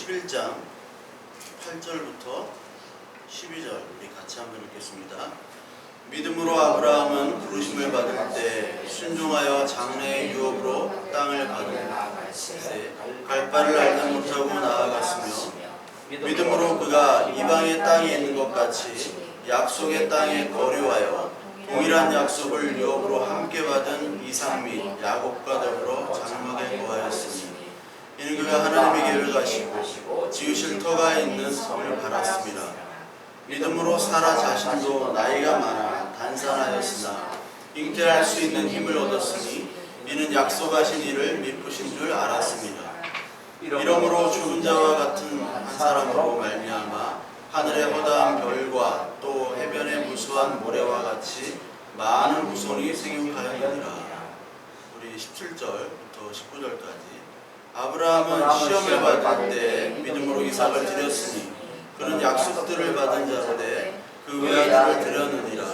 11장 8절부터 12절 우리 같이 한번 읽겠습니다. 믿음으로 아브라함은 부르심을 받을 때 순종하여 장래의 유업으로 땅을 받은 갈 바를 알지 못하고 나아갔으며 믿음으로 그가 이방의 땅에 있는 것 같이 약속의 땅에 거류하여 동일한 약속을 유업으로 함께 받은 이삭 및 야곱과 더불어 장막에 거하였으니 이는 그가 하나님의 계획을 가시고 지으실 터가 있는 성을 바랐습니다. 믿음으로 사라 자신도 나이가 많아 단산하였으나 잉태할 수 있는 힘을 얻었으니 이는 약속하신 이를 미쁘신 줄 알았습니다. 이러므로 죽은 자와 같은 한 사람으로 말미암아 하늘의 허다한 별과 또 해변의 무수한 모래와 같이 많은 후손이 생육하였느니라. 우리 17절부터 19절까지 아브라함은 시험을 받을 때 믿음으로 이삭을 드렸으니 그는 약속들을 받은 자로되 그 외아들을 드렸느니라.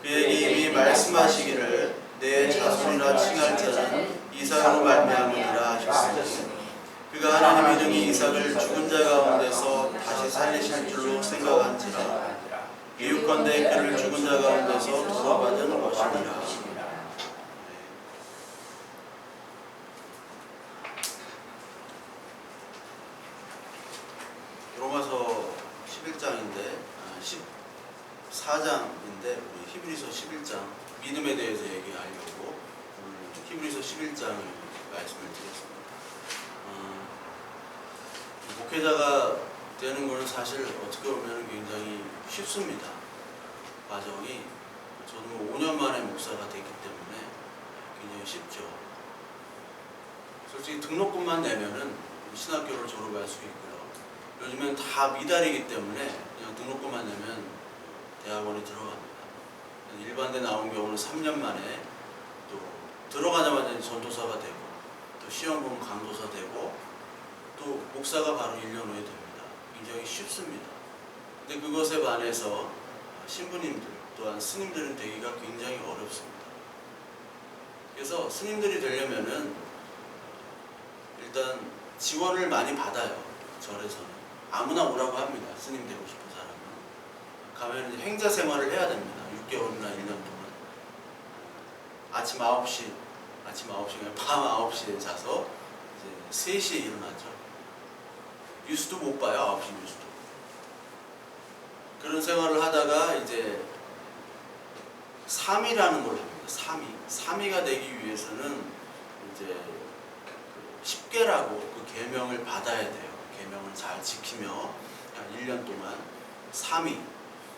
그에게 이미 말씀하시기를 내 자손이라 칭할 자는 이삭으로 말미암으리라 하셨으니 그가 하나님의 능히 이삭을 죽은 자 가운데서 다시 살리실 줄로 생각한지라. 이웃건대 그를 죽은 자 가운데서 돌아받은 것이니라. 로마서 11장인데 14장인데 우리 히브리서 11장 믿음에 대해서 얘기하려고 오늘 히브리서 11장을 말씀을 드렸습니다. 목회자가 되는 것은 사실 어떻게 보면 굉장히 쉽습니다. 과정이 저도 5년 만에 목사가 됐기 때문에 굉장히 쉽죠. 솔직히 등록금만 내면은 신학교를 졸업할 수 있고요. 요즘엔 다 미달이기 때문에 그냥 등록금만 내면 대학원에 들어갑니다. 일반대 나온 경우는 3년 만에 또 들어가자마자 전도사가 되고 또 시험 보면 강도사 되고 또 목사가 바로 1년 후에 됩니다. 굉장히 쉽습니다. 근데 그것에 반해서 신부님들 또한 스님들은 되기가 굉장히 어렵습니다. 그래서 스님들이 되려면은 일단 지원을 많이 받아요. 절에서는 아무나 오라고 합니다. 스님 되고 싶은 사람은 가면 행자 생활을 해야 됩니다. 6개월이나 1년 동안 아침 9시에 밤 9시에 자서 이제 3시에 일어나죠. 뉴스도 못 봐요. 9시 뉴스도. 그런 생활을 하다가 이제 3위라는 걸 합니다. 3위가 되기 위해서는 이제 10계라고 그 계명을 받아야 돼요. 계명을 잘 지키며 한 1년 동안 3위.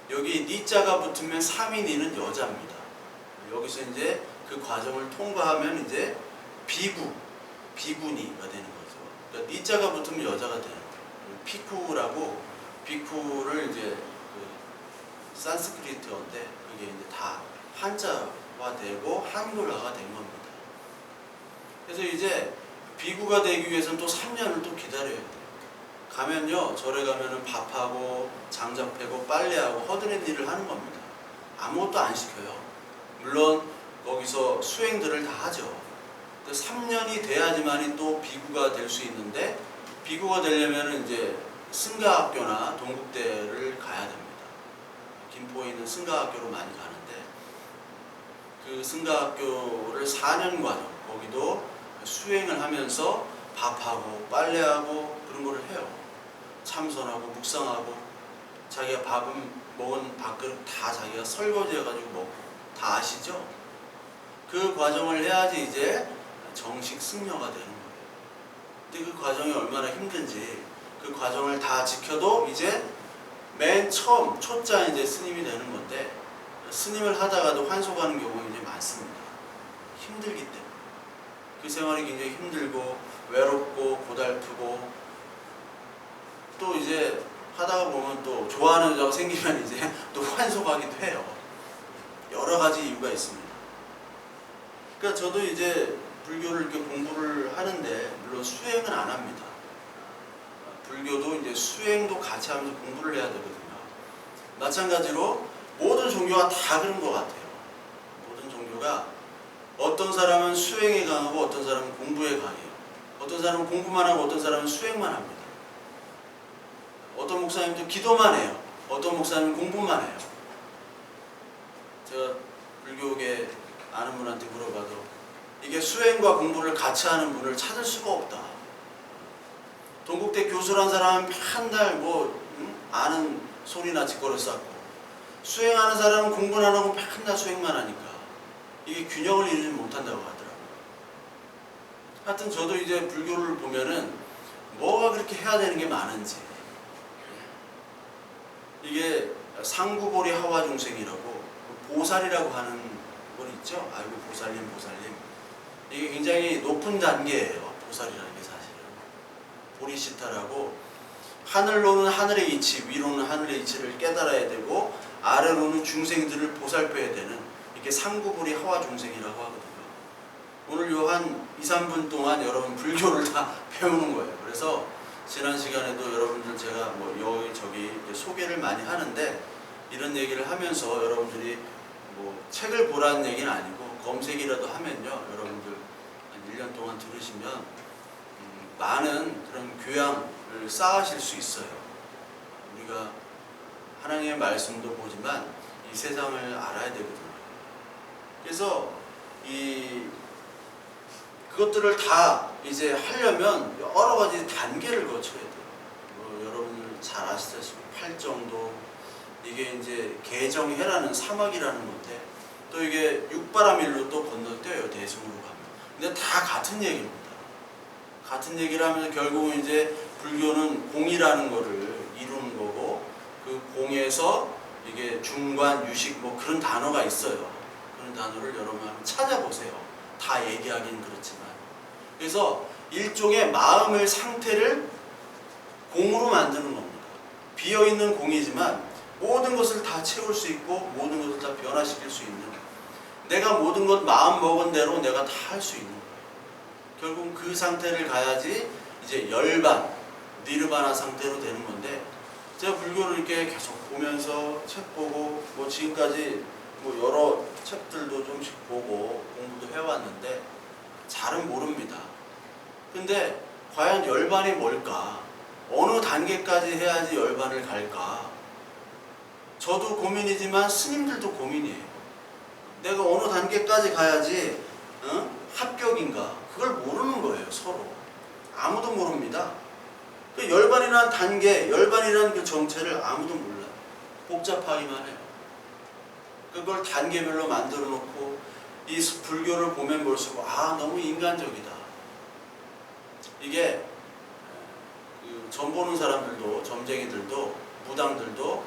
여기 니자가 붙으면 3위니는 여자입니다. 여기서 이제 그 과정을 통과하면 이제 비구니가 되는 거죠. 그러니까 니자가 붙으면 여자가 되는 거예요. 피쿠라고 비쿠를 이제 그 산스크리트어인데 그게 이제 다 한자화되고 한글화가 된 겁니다. 그래서 이제 비구가 되기 위해서는 또 3년을 또 기다려야 돼요. 가면요, 절에 가면은 밥하고 장작 패고 빨래하고 허드렛 일을 하는 겁니다. 아무것도 안 시켜요. 물론 거기서 수행들을 다 하죠. 3년이 돼야지만이 또 비구가 될 수 있는데 비구가 되려면 이제 승가학교나 동국대를 가야 됩니다. 김포에 있는 승가학교로 많이 가는데 그 승가학교를 4년 과정, 거기도 수행을 하면서 밥하고 빨래하고 그런 거를 해요. 참선하고 묵상하고 자기가 밥은 먹은 밥그릇 다 자기가 설거지해가지고 먹고 다 아시죠? 그 과정을 해야지 이제 정식 승려가 되는 거예요. 근데 그 과정이 얼마나 힘든지 그 과정을 다 지켜도 이제 맨 처음 초짜 이제 스님이 되는 건데 스님을 하다가도 환속하는 경우가 이제 많습니다. 힘들기 때문에 그 생활이 굉장히 힘들고 외롭고 고달프고 또 이제 하다가 보면 또 좋아하는 여자가 생기면 이제 또 환속하기도 해요. 여러 가지 이유가 있습니다. 그러니까 저도 이제 불교를 이렇게 공부를 하는데 물론 수행은 안 합니다. 불교도 이제 수행도 같이 하면서 공부를 해야 되거든요. 마찬가지로 모든 종교가 다 그런 것 같아요. 모든 종교가 어떤 사람은 수행에 강하고 어떤 사람은 공부에 강해요. 어떤 사람은 공부만 하고 어떤 사람은 수행만 합니다. 목사님도 기도만 해요. 어떤 목사님은 공부만 해요. 제가 불교계 아는 분한테 물어봐도 이게 수행과 공부를 같이 하는 분을 찾을 수가 없다. 동국대 교수란 사람은 맨날 아는 소리나 짓거려 쌓고, 수행하는 사람은 공부는 안 하고 맨날 수행만 하니까 이게 균형을 이루지 못한다고 하더라고요. 하여튼 저도 이제 불교를 보면은 뭐가 그렇게 해야 되는 게 많은지, 이게 상구보리 하와중생이라고 보살이라고 하는 분 있죠? 아이고 보살님 이게 굉장히 높은 단계예요. 보살이라는 게 사실은 보리시타라고, 하늘로는 하늘의 이치, 위로는 하늘의 이치를 깨달아야 되고 아래로는 중생들을 보살펴야 되는, 이게 상구보리 하와중생이라고 하거든요. 오늘 요 한 2-3분 동안 여러분 불교를 다 배우는 거예요. 그래서 지난 시간에도 여러분들 제가 여기저기 소개를 많이 하는데, 이런 얘기를 하면서 여러분들이 책을 보라는 얘기는 아니고 검색이라도 하면요, 여러분들 한 1년 동안 들으시면 많은 그런 교양을 쌓으실 수 있어요. 우리가 하나님의 말씀도 보지만 이 세상을 알아야 되거든요. 그래서 그것들을 다 이제 하려면 여러 가지 단계를 거쳐야 돼요. 여러분들 잘 아시다시피 팔정도, 이게 이제 개정해라는 사막이라는 건데, 또 이게 육바라밀로 또 건너뛰어요, 대승으로 가면. 근데 다 같은 얘기입니다. 같은 얘기를 하면서 결국은 이제 불교는 공이라는 거를 이루는 거고, 그 공에서 이게 중관, 유식 그런 단어가 있어요. 그런 단어를 여러분 한번 찾아보세요. 다 얘기하기는 그렇지만. 그래서 일종의 마음의 상태를 공으로 만드는 겁니다. 비어있는 공이지만 모든 것을 다 채울 수 있고 모든 것을 다 변화시킬 수 있는, 내가 모든 것 마음 먹은 대로 내가 다 할 수 있는 거예요. 결국 그 상태를 가야지 이제 열반, 니르바나 상태로 되는 건데, 제가 불교를 이렇게 계속 보면서 책 보고 지금까지 여러 책들도 좀씩 보고 공부도 해왔는데 잘은 모릅니다. 근데 과연 열반이 뭘까? 어느 단계까지 해야지 열반을 갈까? 저도 고민이지만 스님들도 고민이에요. 내가 어느 단계까지 가야지 합격인가? 그걸 모르는 거예요, 서로. 아무도 모릅니다. 그 열반이라는 단계, 열반이라는 그 정체를 아무도 몰라요. 복잡하기만 해요. 그걸 단계별로 만들어 놓고 이 불교를 보면 볼수록 너무 인간적이다. 이게 점 보는 사람들도, 점쟁이들도, 무당들도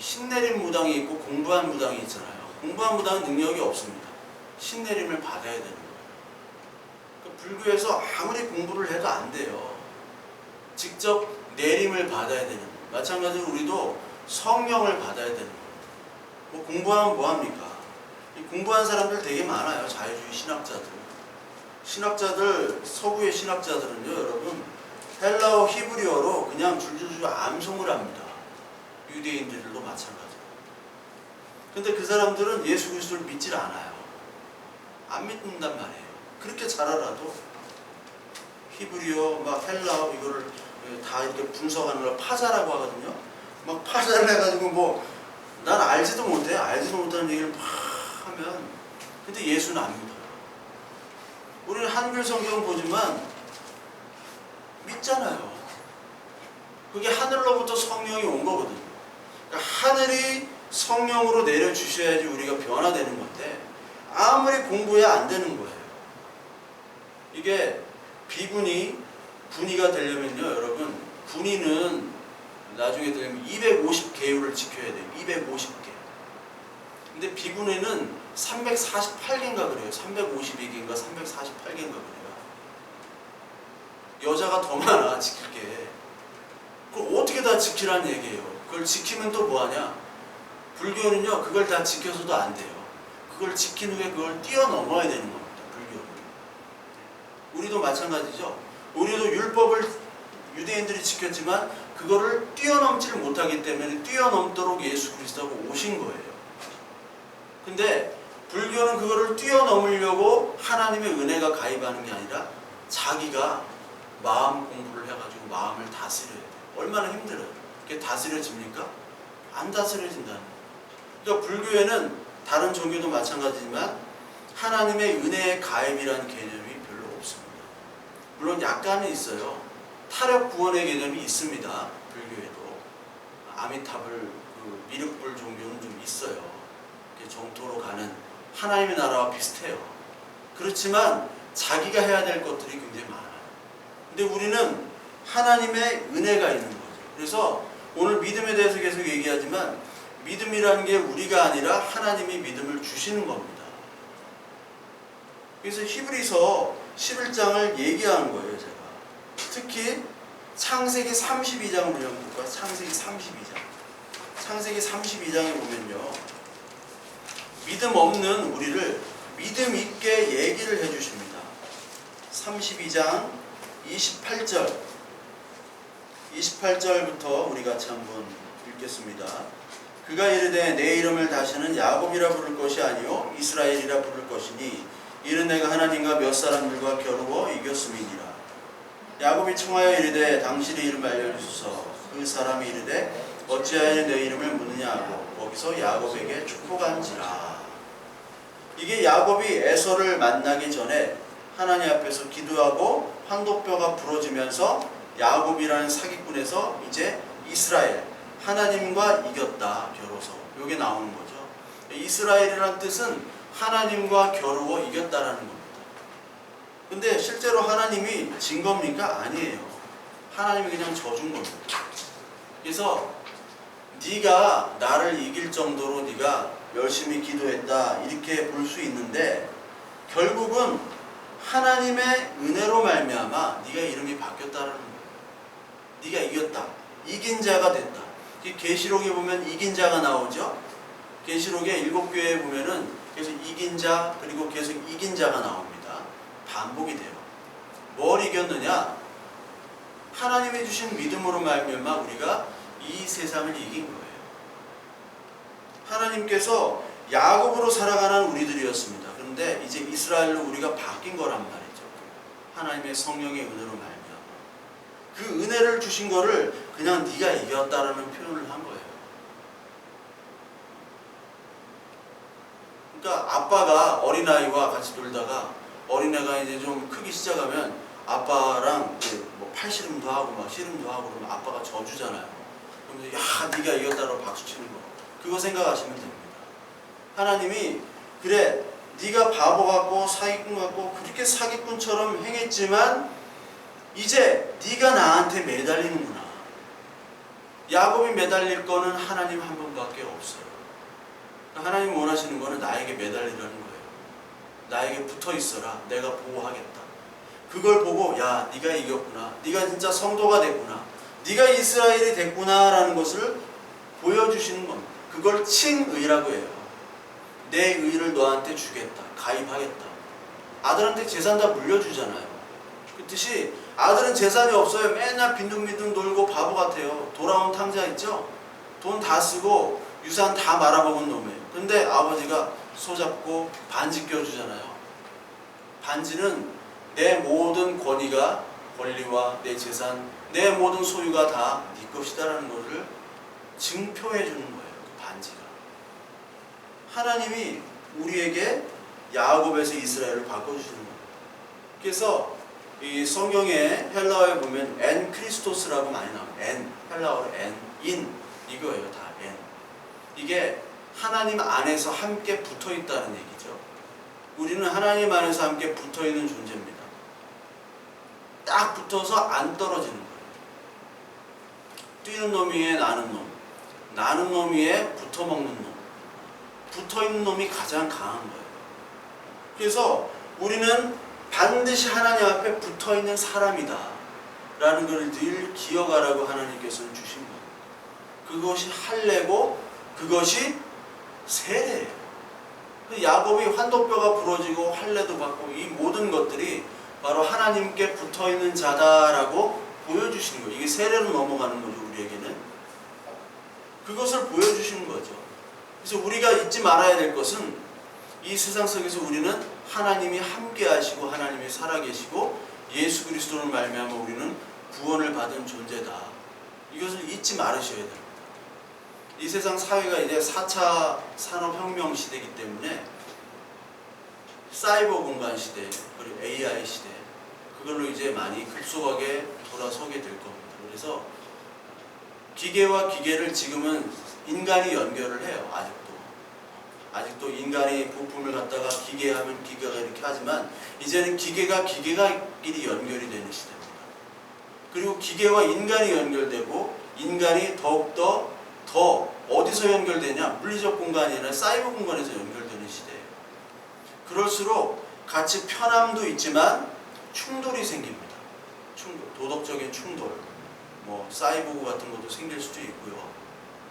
신내림 무당이 있고 공부한 무당이 있잖아요. 공부한 무당은 능력이 없습니다. 신내림을 받아야 되는 거예요. 그러니까 불교에서 아무리 공부를 해도 안 돼요. 직접 내림을 받아야 되는 거예요. 마찬가지로 우리도 성령을 받아야 되는 거예요. 공부하면 뭐합니까? 공부한 사람들 되게 많아요. 자유주의 신학자들, 서구의 신학자들은요, 여러분, 헬라어 히브리어로 그냥 줄줄줄 암송을 합니다. 유대인들도 마찬가지로. 근데 그 사람들은 예수 그리스도를 믿질 않아요. 안 믿는단 말이에요. 그렇게 잘 알아도 히브리어, 헬라어 이거를 다 이렇게 분석하는 걸 파자라고 하거든요. 파자를 해가지고 난 알지도 못해. 알지도 못하는 얘기를 막 하면, 근데 예수는 안 믿어요. 우리는 한글 성경 보지만 믿잖아요. 그게 하늘로부터 성령이 온 거거든요. 그러니까 하늘이 성령으로 내려주셔야지 우리가 변화되는 건데, 아무리 공부해야 안 되는 거예요. 이게 분이가 되려면요, 여러분, 분이는 나중에 되려면 250개율을 지켜야 돼요. 250개. 근데 비분이는 348개인가 그래요. 352개인가 348개인가 그래요. 여자가 더 많아, 지킬 게. 그걸 어떻게 다 지키라는 얘기예요. 그걸 지키면 또 뭐하냐? 불교는요, 그걸 다 지켜서도 안 돼요. 그걸 지킨 후에 그걸 뛰어넘어야 되는 겁니다, 불교는. 우리도 마찬가지죠. 우리도 율법을 유대인들이 지켰지만 그거를 뛰어넘지를 못하기 때문에 뛰어넘도록 예수 그리스도가 오신 거예요. 근데 불교는 그거를 뛰어넘으려고 하나님의 은혜가 가입하는 게 아니라 자기가 마음 공부를 해가지고 마음을 다스려야 돼요. 얼마나 힘들어요. 그게 다스려집니까? 안 다스려진다는 거예요. 그러니까 불교에는 다른 종교도 마찬가지지만 하나님의 은혜의 가입이라는 개념이 별로 없습니다. 물론 약간은 있어요. 타력 구원의 개념이 있습니다. 불교에도 아미타불, 그 미륵불 종교는 좀 있어요. 정토로 가는 하나님의 나라와 비슷해요. 그렇지만 자기가 해야 될 것들이 굉장히 많아요. 근데 우리는 하나님의 은혜가 있는 거죠. 그래서 오늘 믿음에 대해서 계속 얘기하지만 믿음이라는 게 우리가 아니라 하나님이 믿음을 주시는 겁니다. 그래서 히브리서 11장을 얘기하는 거예요, 제가. 특히 창세기 32장을 우리 한번 볼까요? 창세기 32장. 창세기 32장에 보면요. 믿음 없는 우리를 믿음 있게 얘기를 해주십니다. 32장 28절부터 우리 같이 한번 읽겠습니다. 그가 이르되 내 이름을 다시는 야곱이라 부를 것이 아니요 이스라엘이라 부를 것이니 이는 내가 하나님과 몇 사람들과 겨루어 이겼음이니라. 야곱이 청하여 이르되 당신의 이름 알려주소서. 그 사람이 이르되 어찌하여 내 이름을 묻느냐 하고 거기서 야곱에게 축복한지라. 이게 야곱이 에서를 만나기 전에 하나님 앞에서 기도하고 환도뼈가 부러지면서 야곱이라는 사기꾼에서 이제 이스라엘, 하나님과 이겼다, 겨뤄서. 이게 나오는 거죠. 이스라엘이라는 뜻은 하나님과 겨루어 이겼다라는 겁니다. 근데 실제로 하나님이 진 겁니까? 아니에요. 하나님이 그냥 져준 겁니다. 그래서 네가 나를 이길 정도로 네가 열심히 기도했다 이렇게 볼 수 있는데 결국은 하나님의 은혜로 말미암아 네가 이름이 바뀌었다라는 거예요. 네가 이겼다. 이긴 자가 됐다. 계시록에 보면 이긴 자가 나오죠. 계시록의 7교회에 보면은 계속 이긴 자 그리고 계속 이긴 자가 나옵니다. 반복이 돼요. 뭘 이겼느냐? 하나님이 주신 믿음으로 말미암아 우리가 이 세상을 이긴 거예요. 하나님께서 야곱으로 살아가는 우리들이었습니다. 그런데 이제 이스라엘로 우리가 바뀐 거란 말이죠. 하나님의 성령의 은혜로 말미암아. 그 은혜를 주신 거를 그냥 네가 이겼다라는 표현을 한 거예요. 그러니까 아빠가 어린아이와 같이 놀다가 어린애가 이제 좀 크기 시작하면 아빠랑 뭐 팔씨름도 하고 막 씨름도 하고 그러면 아빠가 져주잖아요. 그러면 야 네가 이겼다고 박수 치는 거. 그거 생각하시면 됩니다. 하나님이 그래 네가 바보 같고 사기꾼 같고 그렇게 사기꾼처럼 행했지만 이제 네가 나한테 매달리는구나. 야곱이 매달릴 거는 하나님 한 분밖에 없어요. 하나님이 원하시는 거는 나에게 매달리라는 거예요. 나에게 붙어 있어라. 내가 보호하겠다. 그걸 보고 야 네가 이겼구나. 네가 진짜 성도가 됐구나. 네가 이스라엘이 됐구나라는 것을 보여주시는 겁니다. 그걸 칭의라고 해요. 내 의를 너한테 주겠다. 가입하겠다. 아들한테 재산 다 물려주잖아요. 그 뜻이 아들은 재산이 없어요. 맨날 빈둥빈둥 놀고 바보 같아요. 돌아온 탕자 있죠? 돈 다 쓰고 유산 다 말아먹은 놈이에요. 근데 아버지가 손잡고 반지 껴주잖아요. 반지는 내 모든 권리와 내 재산, 내 모든 소유가 다 네 것이다라는 것을 증표해 주는 거예요. 그 반지가. 하나님이 우리에게 야곱에서 이스라엘을 바꿔주시는 거예요. 그래서 이 성경에 헬라어에 보면 엔 크리스토스라고 많이 나와요. 엔, 헬라어로 엔, 인 이거예요. 다 엔. 이게 하나님 안에서 함께 붙어 있다는 얘기죠. 우리는 하나님 안에서 함께 붙어 있는 존재입니다. 딱 붙어서 안 떨어지는 거예요. 뛰는 놈 위에 나는 놈, 나는 놈 위에 붙어 먹는 놈, 붙어 있는 놈이 가장 강한 거예요. 그래서 우리는 반드시 하나님 앞에 붙어 있는 사람이다 라는 것을 늘 기억하라고 하나님께서는 주신 거예요. 그것이 할례고 그것이 세례예요. 야곱이 환도뼈가 부러지고 할례도 받고 이 모든 것들이 바로 하나님께 붙어있는 자다라고 보여주시는 거예요. 이게 세례로 넘어가는 거죠. 우리에게는 그것을 보여주시는 거죠. 그래서 우리가 잊지 말아야 될 것은 이 세상 속에서 우리는 하나님이 함께 하시고 하나님이 살아계시고 예수 그리스도를 말미암아 우리는 구원을 받은 존재다. 이것을 잊지 말으셔야 됩니다. 이 세상 사회가 이제 4차 산업혁명 시대이기 때문에 사이버 공간 시대, 그리고 AI 시대, 그걸로 이제 많이 급속하게 돌아서게 될 겁니다. 그래서 기계와 기계를 지금은 인간이 연결을 해요. 아직도 인간이 부품을 갖다가 기계하면 기계가 이렇게 하지만 이제는 기계가 기계가끼리 연결이 되는 시대입니다. 그리고 기계와 인간이 연결되고 인간이 더욱더 더 어디서 연결되냐? 물리적 공간이 아니라 사이버 공간에서 연결되는 시대예요. 그럴수록 같이 편함도 있지만 충돌이 생깁니다. 도덕적인 충돌, 뭐 사이보그 같은 것도 생길 수도 있고요.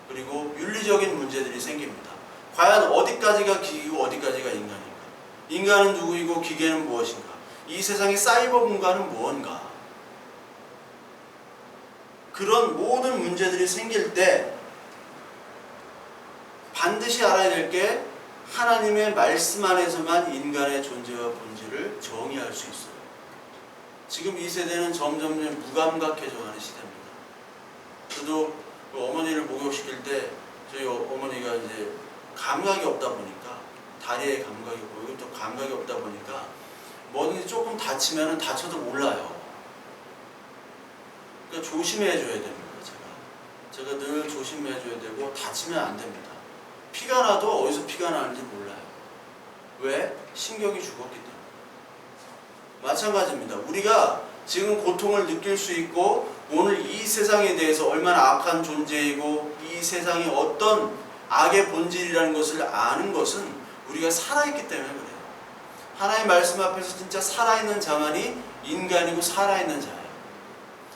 그리고 윤리적인 문제들이 생깁니다. 과연 어디까지가 기계고 어디까지가 인간인가? 인간은 누구이고 기계는 무엇인가? 이 세상의 사이버 공간은 무언가? 그런 모든 문제들이 생길 때 반드시 알아야 될 게 하나님의 말씀 안에서만 인간의 존재와 본질을 정의할 수 있어요. 지금 이 세대는 점점 무감각해져가는 시대입니다. 저도 어머니를 목욕시킬 때 저희 어머니가 이제 감각이 없다 보니까 다리에 감각이 없고 여기 또 감각이 없다 보니까 뭐든지 조금 다치면 다쳐도 몰라요. 그러니까 조심해줘야 됩니다. 제가 늘 조심해줘야 되고 다치면 안 됩니다. 피가 나도 어디서 피가 나는지 몰라요. 왜? 신경이 죽었기 때문에. 마찬가지입니다. 우리가 지금 고통을 느낄 수 있고 오늘 이 세상에 대해서 얼마나 악한 존재이고 이 세상이 어떤 악의 본질이라는 것을 아는 것은 우리가 살아있기 때문에 그래요. 하나님의 말씀 앞에서 진짜 살아있는 자만이 인간이고 살아있는 자예요.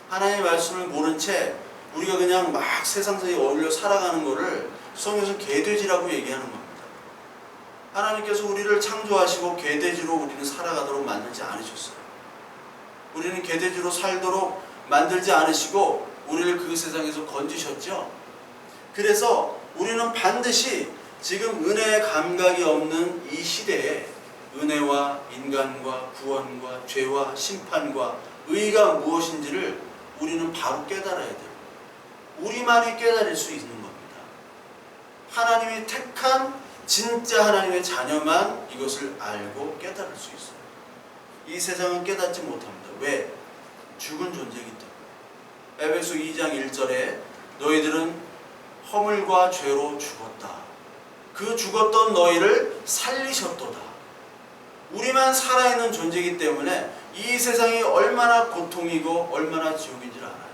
하나님의 말씀을 모른 채 우리가 그냥 막 세상에 어울려 살아가는 것을 성경에서 개돼지라고 얘기하는 겁니다. 하나님께서 우리를 창조하시고 개돼지로 우리는 살아가도록 만들지 않으셨어요. 우리는 개돼지로 살도록 만들지 않으시고 우리를 그 세상에서 건지셨죠. 그래서 우리는 반드시 지금 은혜의 감각이 없는 이 시대에 은혜와 인간과 구원과 죄와 심판과 의가 무엇인지를 우리는 바로 깨달아야 돼요. 우리만이 깨달을 수 있는 겁니다. 하나님이 택한 진짜 하나님의 자녀만 이것을 알고 깨달을 수 있어요. 이 세상은 깨닫지 못합니다. 왜? 죽은 존재이기 때문에. 에베소 2장 1절에 너희들은 허물과 죄로 죽었다. 그 죽었던 너희를 살리셨도다. 우리만 살아있는 존재이기 때문에 이 세상이 얼마나 고통이고 얼마나 지옥인지를 알아요.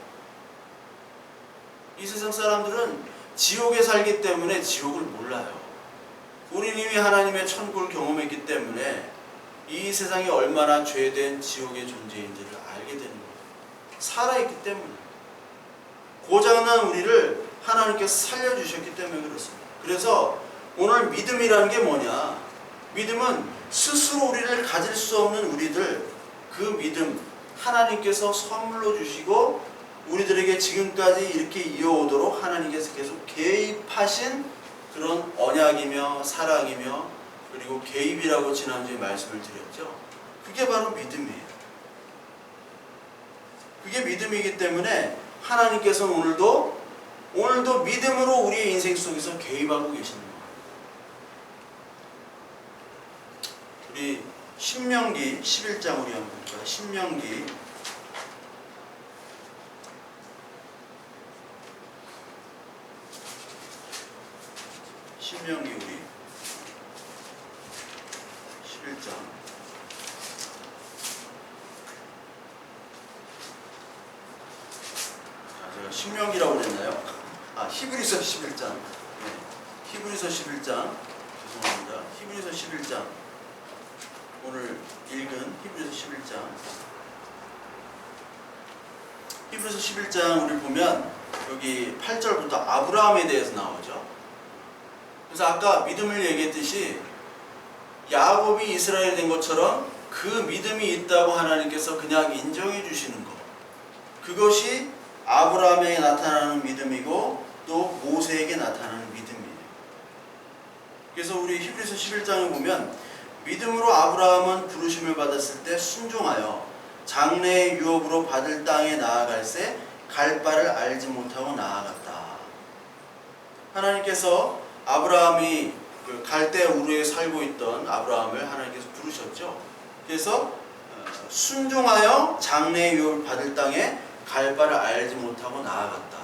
이 세상 사람들은 지옥에 살기 때문에 지옥을 몰라요. 우리는 이미 하나님의 천국을 경험했기 때문에 이 세상이 얼마나 죄된 지옥의 존재인지를 알게 되는 거예요. 살아있기 때문에. 고장난 우리를 하나님께서 살려주셨기 때문에 그렇습니다. 그래서 오늘 믿음이라는 게 뭐냐? 믿음은 스스로 우리를 가질 수 없는 우리들, 그 믿음 하나님께서 선물로 주시고 우리들에게 지금까지 이렇게 이어오도록 하나님께서 계속 개입하신 그런 언약이며 사랑이며 그리고 개입이라고 지난주에 말씀을 드렸죠. 그게 바로 믿음이에요. 그게 믿음이기 때문에 하나님께서는 오늘도 믿음으로 우리의 인생 속에서 개입하고 계시는 거예요. 우리 신명기 11장 우리 한번 볼까요? 신명기 11장 제가 신명기라고 그랬나요? 히브리서 11장. 네. 히브리서 11장. 죄송합니다. 히브리서 11장. 오늘 읽은 히브리서 11장. 히브리서 11장 우리 보면 여기 8절부터 아브라함에 대해서 나오죠. 그래서 아까 믿음을 얘기했듯이 야곱이 이스라엘 된 것처럼 그 믿음이 있다고 하나님께서 그냥 인정해 주시는 것. 그것이 아브라함에게 나타나는 믿음이고 또 모세에게 나타나는 믿음이에요. 그래서 우리 히브리서 11장에 보면 믿음으로 아브라함은 부르심을 받았을 때 순종하여 장래의 유업으로 받을 땅에 나아갈새 갈 바를 알지 못하고 나아갔다. 하나님께서 아브라함이 그 갈대 우르에 살고 있던 아브라함을 하나님께서 부르셨죠. 그래서 순종하여 장래의 유업을 받을 땅에 갈 바를 알지 못하고 나아갔다.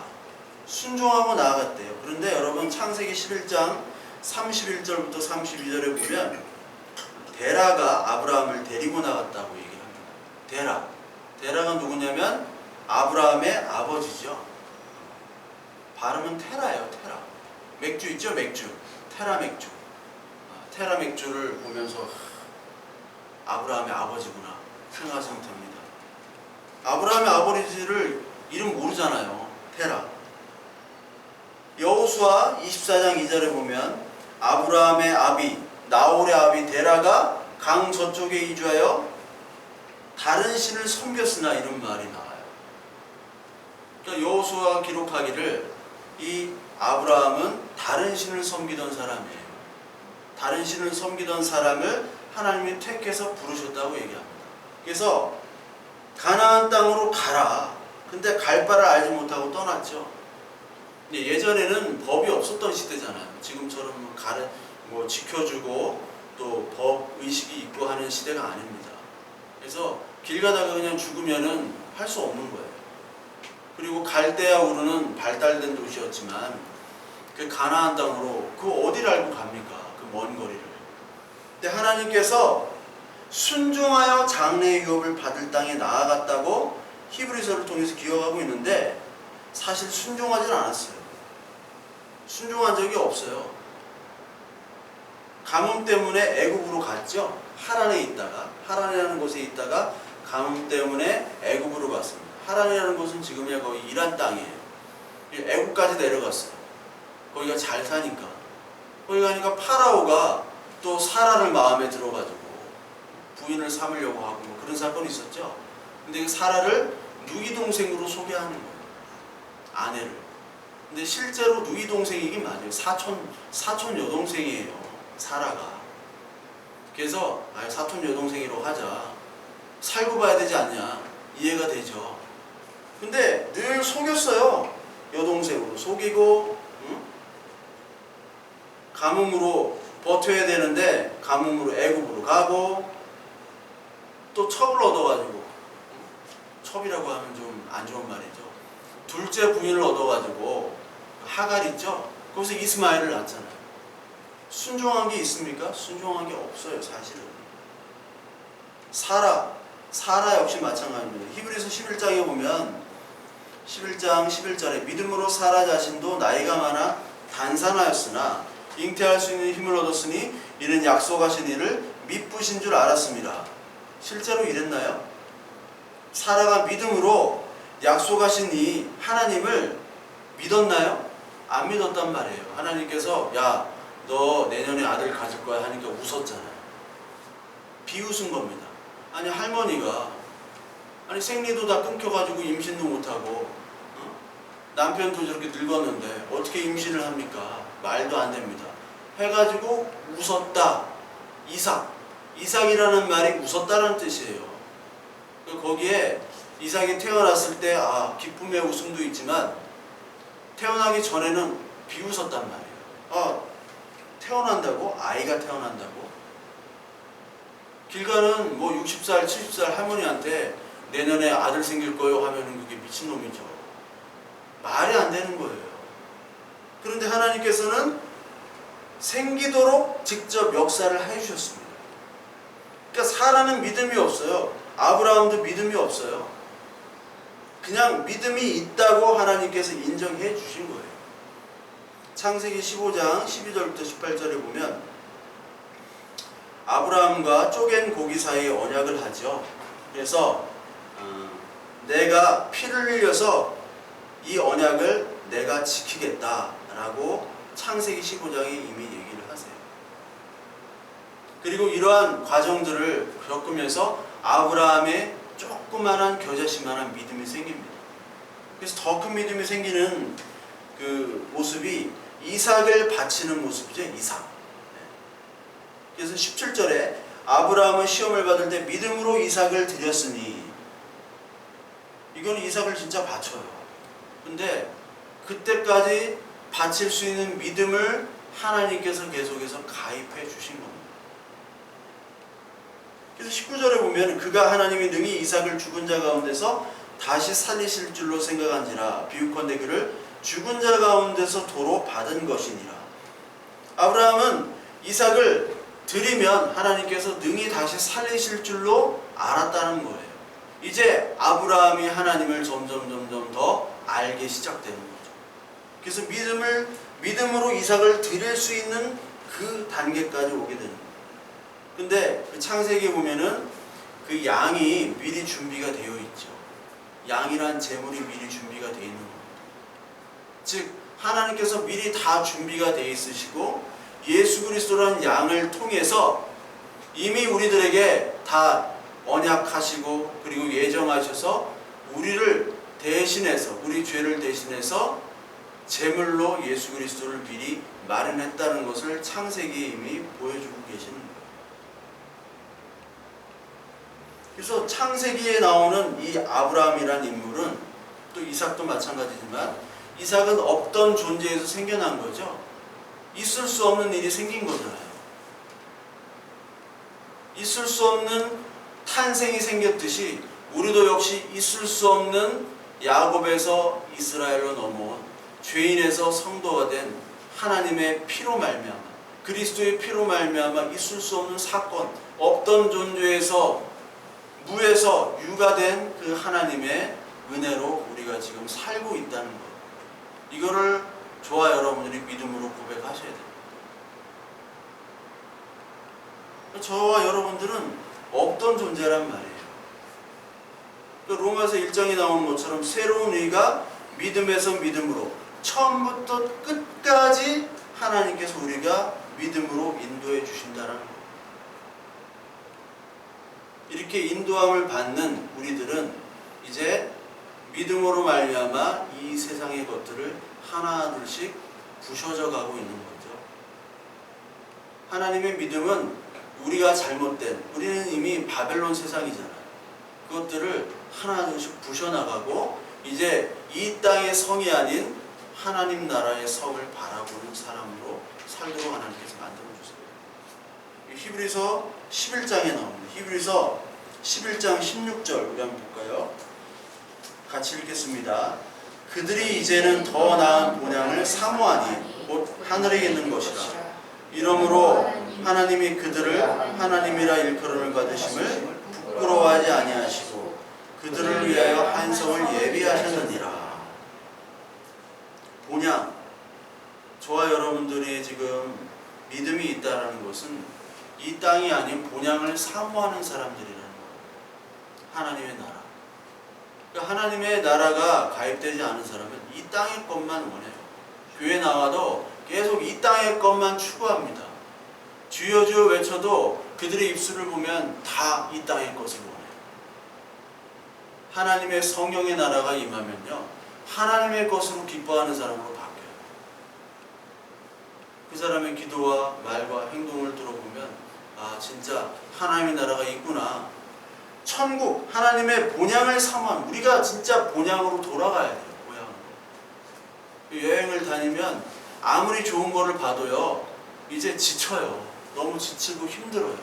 순종하고 나아갔대요. 그런데 여러분 창세기 11장 31절부터 32절에 보면 데라가 아브라함을 데리고 나갔다고 얘기합니다. 데라가 누구냐면 아브라함의 아버지죠. 발음은 테라예요. 테라. 맥주 있죠? 맥주. 테라 맥주. 테라 맥주를 보면서 아브라함의 아버지구나 생각하시면 됩니다. 아브라함의 아버지를 이름 모르잖아요. 테라. 여호수아 24장 2절에 보면 아브라함의 아비 나홀의 아비 데라가 강 저쪽에 이주하여 다른 신을 섬겼으나 이런 말이 나와요. 그러니까 여호수아가 기록하기를 이 아브라함은 다른 신을 섬기던 사람이에요. 다른 신을 섬기던 사람을 하나님이 택해서 부르셨다고 얘기합니다. 그래서 가나안 땅으로 가라. 근데 갈 바를 알지 못하고 떠났죠. 예전에는 법이 없었던 시대잖아요. 지금처럼 지켜주고 또 법 의식이 있고 하는 시대가 아닙니다. 그래서 길 가다가 그냥 죽으면은 할 수 없는 거예요. 그리고 갈대아 우르는 발달된 도시였지만 그 가나안 땅으로 그 어디를 알고 갑니까? 그 먼 거리를. 근데 하나님께서 순종하여 장래의 유업을 받을 땅에 나아갔다고 히브리서를 통해서 기억하고 있는데 사실 순종하지는 않았어요. 순종한 적이 없어요. 가뭄 때문에 애굽으로 갔죠. 하란이라는 곳에 있다가 가뭄 때문에 애굽으로 갔습니다. 하란이라는 곳은 지금이야 거의 이란 땅이에요. 애굽까지 내려갔어요. 거기가 잘 사니까. 거기 가니까 파라오가 또 사라를 마음에 들어가지고 부인을 삼으려고 하고 그런 사건이 있었죠. 근데 그 사라를 누이 동생으로 소개하는 거예요. 아내를. 근데 실제로 누이 동생이긴 맞아요. 사촌 여동생이에요. 사라가. 그래서 사촌 여동생이라고 하자. 살고 봐야 되지 않냐. 이해가 되죠. 근데 늘 속였어요. 여동생으로 속이고 가뭄으로 버텨야 되는데 가뭄으로 애굽으로 가고 또 첩을 얻어가지고 첩이라고 하면 좀 안 좋은 말이죠. 둘째 부인을 얻어가지고 하갈 있죠. 거기서 이스마엘을 낳잖아요. 순종한 게 있습니까? 순종한 게 없어요. 사실은. 사라 역시 마찬가지입니다. 히브리서 11장에 보면 11장 11절에 믿음으로 사라 자신도 나이가 많아 단산하였으나 잉태할 수 있는 힘을 얻었으니 이는 약속하신 이를 미쁘신 줄 알았습니다. 실제로 이랬나요? 사라가 믿음으로 약속하신 이 하나님을 믿었나요? 안 믿었단 말이에요. 하나님께서 야, 너 내년에 아들 가질 거야 하니까 웃었잖아요. 비웃은 겁니다. 아니 할머니가 생리도 다 끊겨가지고 임신도 못하고 남편도 저렇게 늙었는데 어떻게 임신을 합니까? 말도 안 됩니다. 해가지고 웃었다. 이삭이라는 말이 웃었다라는 뜻이에요. 거기에 이삭이 태어났을 때 기쁨의 웃음도 있지만 태어나기 전에는 비웃었단 말이에요. 태어난다고? 아이가 태어난다고? 길 가는 60살, 70살 할머니한테 내년에 아들 생길 거예요 하면은 그게 미친놈이죠. 말이 안 되는 거예요. 그런데 하나님께서는 생기도록 직접 역사를 해주셨습니다. 그러니까 사라는 믿음이 없어요. 아브라함도 믿음이 없어요. 그냥 믿음이 있다고 하나님께서 인정해 주신 거예요. 창세기 15장 12절부터 18절에 보면 아브라함과 쪼갠 고기 사이에 언약을 하죠. 그래서 내가 피를 흘려서 이 언약을 내가 지키겠다라고 창세기 15장에 이미 얘기를 하세요. 그리고 이러한 과정들을 겪으면서 아브라함의 조그만한 겨자씨만한 믿음이 생깁니다. 그래서 더 큰 믿음이 생기는 그 모습이 이삭을 바치는 모습이죠. 이삭. 그래서 17절에 아브라함은 시험을 받을 때 믿음으로 이삭을 드렸으니 이거는 이삭을 진짜 바쳐요. 근데 그때까지 바칠 수 있는 믿음을 하나님께서 계속해서 가입해 주신 겁니다. 그래서 19절에 보면 그가 하나님이 능히 이삭을 죽은 자 가운데서 다시 살리실 줄로 생각한지라 비유컨대 그를 죽은 자 가운데서 도로 받은 것이니라. 아브라함은 이삭을 드리면 하나님께서 능히 다시 살리실 줄로 알았다는 거예요. 이제 아브라함이 하나님을 점점 더 알게 시작되는 거죠. 그래서 믿음으로 이삭을 드릴 수 있는 그 단계까지 오게 되는 거예요. 근데 그 창세기에 보면은 그 양이 미리 준비가 되어 있죠. 양이란 제물이 미리 준비가 되어 있는 겁니다. 즉 하나님께서 미리 다 준비가 되어 있으시고 예수 그리스도라는 양을 통해서 이미 우리들에게 다 언약하시고 그리고 예정하셔서 우리를 대신해서 우리 죄를 대신해서 제물로 예수 그리스도를 미리 마련했다는 것을 창세기에 이미 보여주고 계시는 거예요. 그래서 창세기에 나오는 이 아브라함이란 인물은 또 이삭도 마찬가지지만 이삭은 없던 존재에서 생겨난 거죠. 있을 수 없는 일이 생긴 거잖아요. 있을 수 없는 탄생이 생겼듯이 우리도 역시 있을 수 없는 야곱에서 이스라엘로 넘어온 죄인에서 성도가 된 하나님의 피로 말미암아 그리스도의 피로 말미암아 있을 수 없는 사건, 없던 존재에서 무에서 유가 된 그 하나님의 은혜로 우리가 지금 살고 있다는 것. 이거를 저와 여러분들이 믿음으로 고백하셔야 됩니다. 저와 여러분들은 없던 존재란 말이에요. 로마서 1장에 나오는 것처럼 새로운 의가 믿음에서 믿음으로 처음부터 끝까지 하나님께서 우리가 믿음으로 인도해 주신다는 것. 이렇게 인도함을 받는 우리들은 이제 믿음으로 말미암아 이 세상의 것들을 하나둘씩 부셔져 가고 있는 거죠. 하나님의 믿음은 우리가 잘못된 우리는 이미 바벨론 세상이잖아요. 그것들을 하나둘씩 부셔나가고 이제 이 땅의 성이 아닌 하나님 나라의 성을 바라보는 사람으로 살도록 하나님께서 만들어주세요. 히브리서 11장에 나옵니다. 히브리서 11장 16절 우리 한번 볼까요? 같이 읽겠습니다. 그들이 이제는 더 나은 본향을 사모하니 곧 하늘에 있는 것이라. 이러므로 하나님이 그들을 하나님이라 일컬음을 받으심을 부끄러워하지 아니하시고 그들을 위하여 한 성을 예비하셨느니라. 본향, 저와 여러분들이 지금 믿음이 있다는 것은 이 땅이 아닌 본향을 사모하는 사람들이라는 거예요. 하나님의 나라. 그러니까 하나님의 나라가 가입되지 않은 사람은 이 땅의 것만 원해요. 교회 나와도 계속 이 땅의 것만 추구합니다. 주여 주여 외쳐도 그들의 입술을 보면 다 이 땅의 것을 원해요. 하나님의 성령의 나라가 임하면요, 하나님의 것으로 기뻐하는 사람으로 바뀌어요. 그 사람의 기도와 말과 행동을 들어보면 아, 진짜 하나님의 나라가 있구나. 천국, 하나님의 본향을 사모하는, 우리가 진짜 본향으로 돌아가야 돼요. 본향으로. 여행을 다니면 아무리 좋은 거를 봐도요, 이제 지쳐요. 너무 지치고 힘들어요.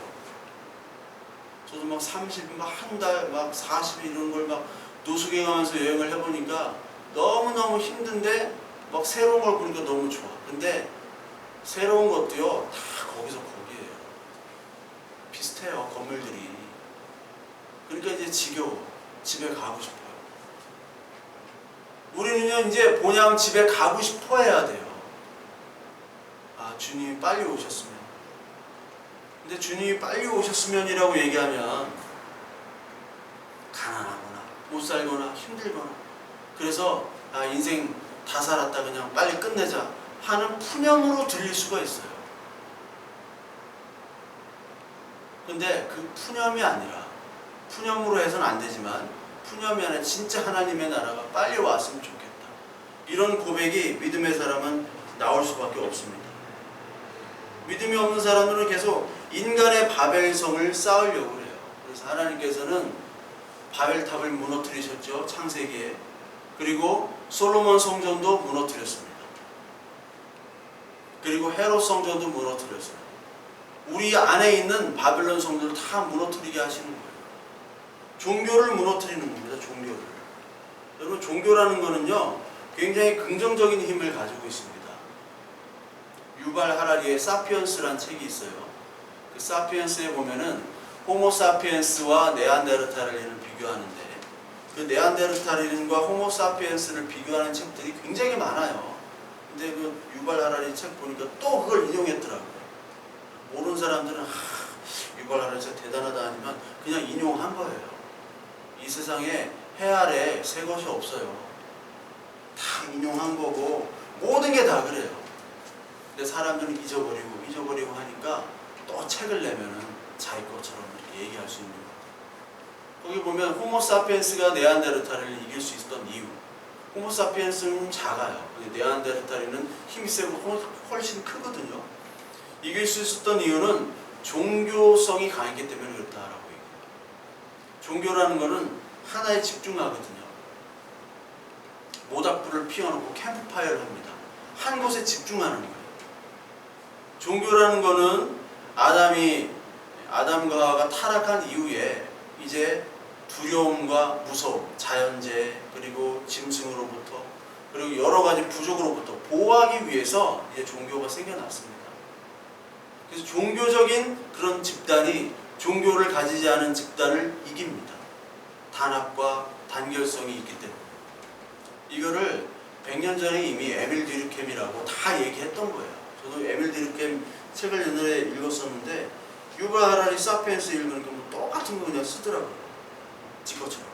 저도 막 30, 막 한 달, 막 40일 이런 걸 막 노숙해 가면서 여행을 해보니까 너무너무 힘든데 막 새로운 걸 보니까 너무 좋아. 근데 새로운 것도요, 다 거기서 거기에요. 비슷해요, 건물들이. 그러니까 이제 지겨워. 집에 가고 싶어요. 우리는요, 이제 본향 집에 가고 싶어 해야 돼요. 아, 주님이 빨리 오셨으면. 근데 주님이 빨리 오셨으면이라고 얘기하면 가난하거나 못 살거나 힘들거나 그래서 아, 인생 다 살았다 그냥 빨리 끝내자 하는 푸념으로 들릴 수가 있어요. 근데 그 푸념이 아니라, 푸념으로 해서는 안 되지만 푸념이 아니라 진짜 하나님의 나라가 빨리 왔으면 좋겠다. 이런 고백이 믿음의 사람은 나올 수밖에 없습니다. 믿음이 없는 사람들은 계속 인간의 바벨성을 쌓으려고 해요. 그래서 하나님께서는 바벨탑을 무너뜨리셨죠, 창세기에. 그리고 솔로몬 성전도 무너뜨렸습니다. 그리고 헤롯 성전도 무너뜨렸어요. 우리 안에 있는 바벨론 성전을 다 무너뜨리게 하시는 거예요. 종교를 무너뜨리는 겁니다. 종교를. 여러분, 종교라는 거는요 굉장히 긍정적인 힘을 가지고 있습니다. 유발 하라리의 사피엔스라는 책이 있어요. 그 사피엔스에 보면은 호모 사피엔스와 네안데르탈인을 비교하는데, 그 네안데르탈인과 호모 사피엔스를 비교하는 책들이 굉장히 많아요. 근데 그 유발 하라리 책 보니까 또 그걸 인용했더라고요. 모르는 사람들은 유발 하라리 책 대단하다 아니면 그냥 인용한 거예요. 이 세상에 해 아래 새 것이 없어요. 다 인용한 거고 모든 게 다 그래요. 근데 사람들은 잊어버리고 하니까 또 책을 내면은 자기 것처럼 이렇게 얘기할 수 있는 거예요. 거기 보면 호모 사피엔스가 네안데르탈인을 이길 수 있었던 이유. 호모 사피엔스는 작아요. 네안데르탈인은 힘이 세고 훨씬 크거든요. 이길 수 있었던 이유는 종교성이 강했기 때문에 그렇다라고 얘기해요. 종교라는 거는 하나에 집중하거든요. 모닥불을 피워놓고 캠프파이어를 합니다. 한 곳에 집중하는 거예요. 종교라는 거는 아담과 하와가 타락한 이후에 이제 두려움과 무서움, 자연재해, 그리고 짐승으로부터, 그리고 여러 가지 부족으로부터 보호하기 위해서 이제 종교가 생겨났습니다. 그래서 종교적인 그런 집단이 종교를 가지지 않은 집단을 이깁니다. 단합과 단결성이 있기 때문에. 이거를 100년 전에 이미 에밀 듀르켐이라고 다 얘기했던 거예요. 저도 에밀 듀르켐 책을 옛날에 읽었었는데 유발 하라리 사피엔스 읽으니까 뭐 똑같은 거 그냥 쓰더라고요. 지 것처럼.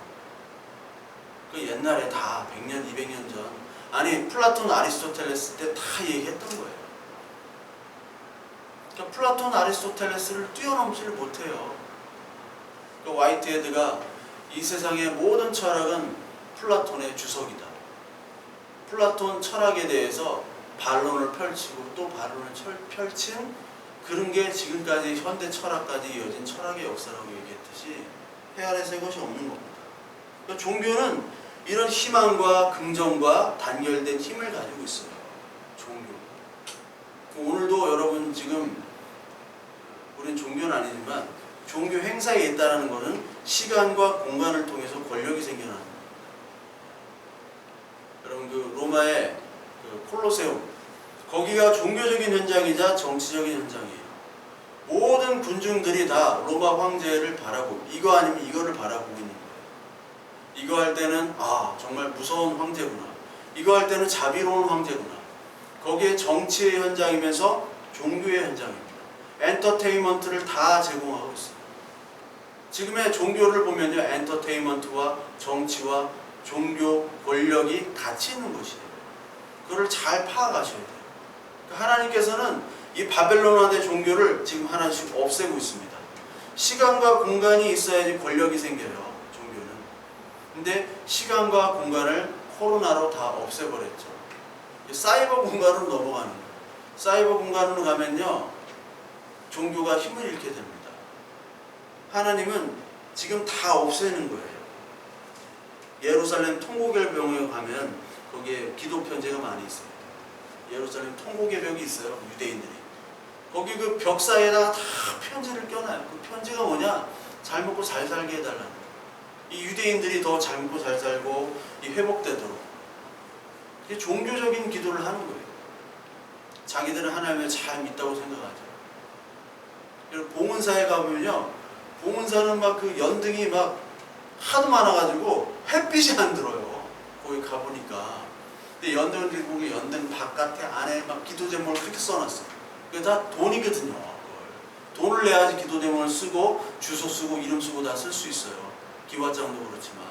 그 옛날에 다 100년, 200년 전, 아니 플라톤, 아리스토텔레스 때 다 얘기했던 거예요. 그러니까 플라톤, 아리스토텔레스를 뛰어넘지를 못해요. 그러니까 화이트헤드가 이 세상의 모든 철학은 플라톤의 주석이다. 플라톤 철학에 대해서 반론을 펼치고 또 반론을 펼친 그런 게 지금까지 현대 철학까지 이어진 철학의 역사라고 얘기했듯이 해 아래 새 것이 없는 겁니다. 그러니까 종교는 이런 희망과 긍정과 단결된 힘을 가지고 있어요. 종교. 오늘도 여러분 지금 우린 종교는 아니지만 종교 행사에 있다는 것은 시간과 공간을 통해서 권력이 생겨나는 거예요. 여러분 그 로마의 그 콜로세움, 거기가 종교적인 현장이자 정치적인 현장이에요. 모든 군중들이 다 로마 황제를 바라보고 이거 아니면 이거를 바라보고 있는 거예요. 이거 할 때는 정말 무서운 황제구나. 이거 할 때는 자비로운 황제구나. 거기에 정치의 현장이면서 종교의 현장입니다. 엔터테인먼트를 다 제공하고 있어요. 지금의 종교를 보면요, 엔터테인먼트와 정치와 종교, 권력이 같이 있는 것이에요. 그걸 잘 파악하셔야 돼요. 하나님께서는 이 바벨론화된 종교를 지금 하나씩 없애고 있습니다. 시간과 공간이 있어야지 권력이 생겨요, 종교는. 근데 시간과 공간을 코로나로 다 없애버렸죠. 사이버 공간으로 넘어가는 거예요. 사이버 공간으로 가면요, 종교가 힘을 잃게 됩니다. 하나님은 지금 다 없애는 거예요. 예루살렘 통곡의 가면 거기에 기도 편지가 많이 있어요. 예루살렘 통곡의 벽이 있어요, 유대인들이. 거기 그 벽 사이에다가 다 편지를 껴놔요. 그 편지가 뭐냐? 잘 먹고 잘 살게 해달라는 거예요. 이 유대인들이 더 잘 먹고 잘 살고 회복되도록. 이게 종교적인 기도를 하는 거예요. 자기들은 하나님을 잘 믿다고 생각하죠. 봉은사에 가보면요, 봉은사는 막 그 연등이 막 하도 많아가지고 햇빛이 안 들어요. 거기 가보니까. 근데 연등들 보기 연등 바깥에 안에 막 기도 제목을 그렇게 써놨어요. 그게 다 돈이거든요. 돈을 내야지 기도 제목을 쓰고 주소 쓰고 이름 쓰고 다 쓸 수 있어요. 기와장도 그렇지만.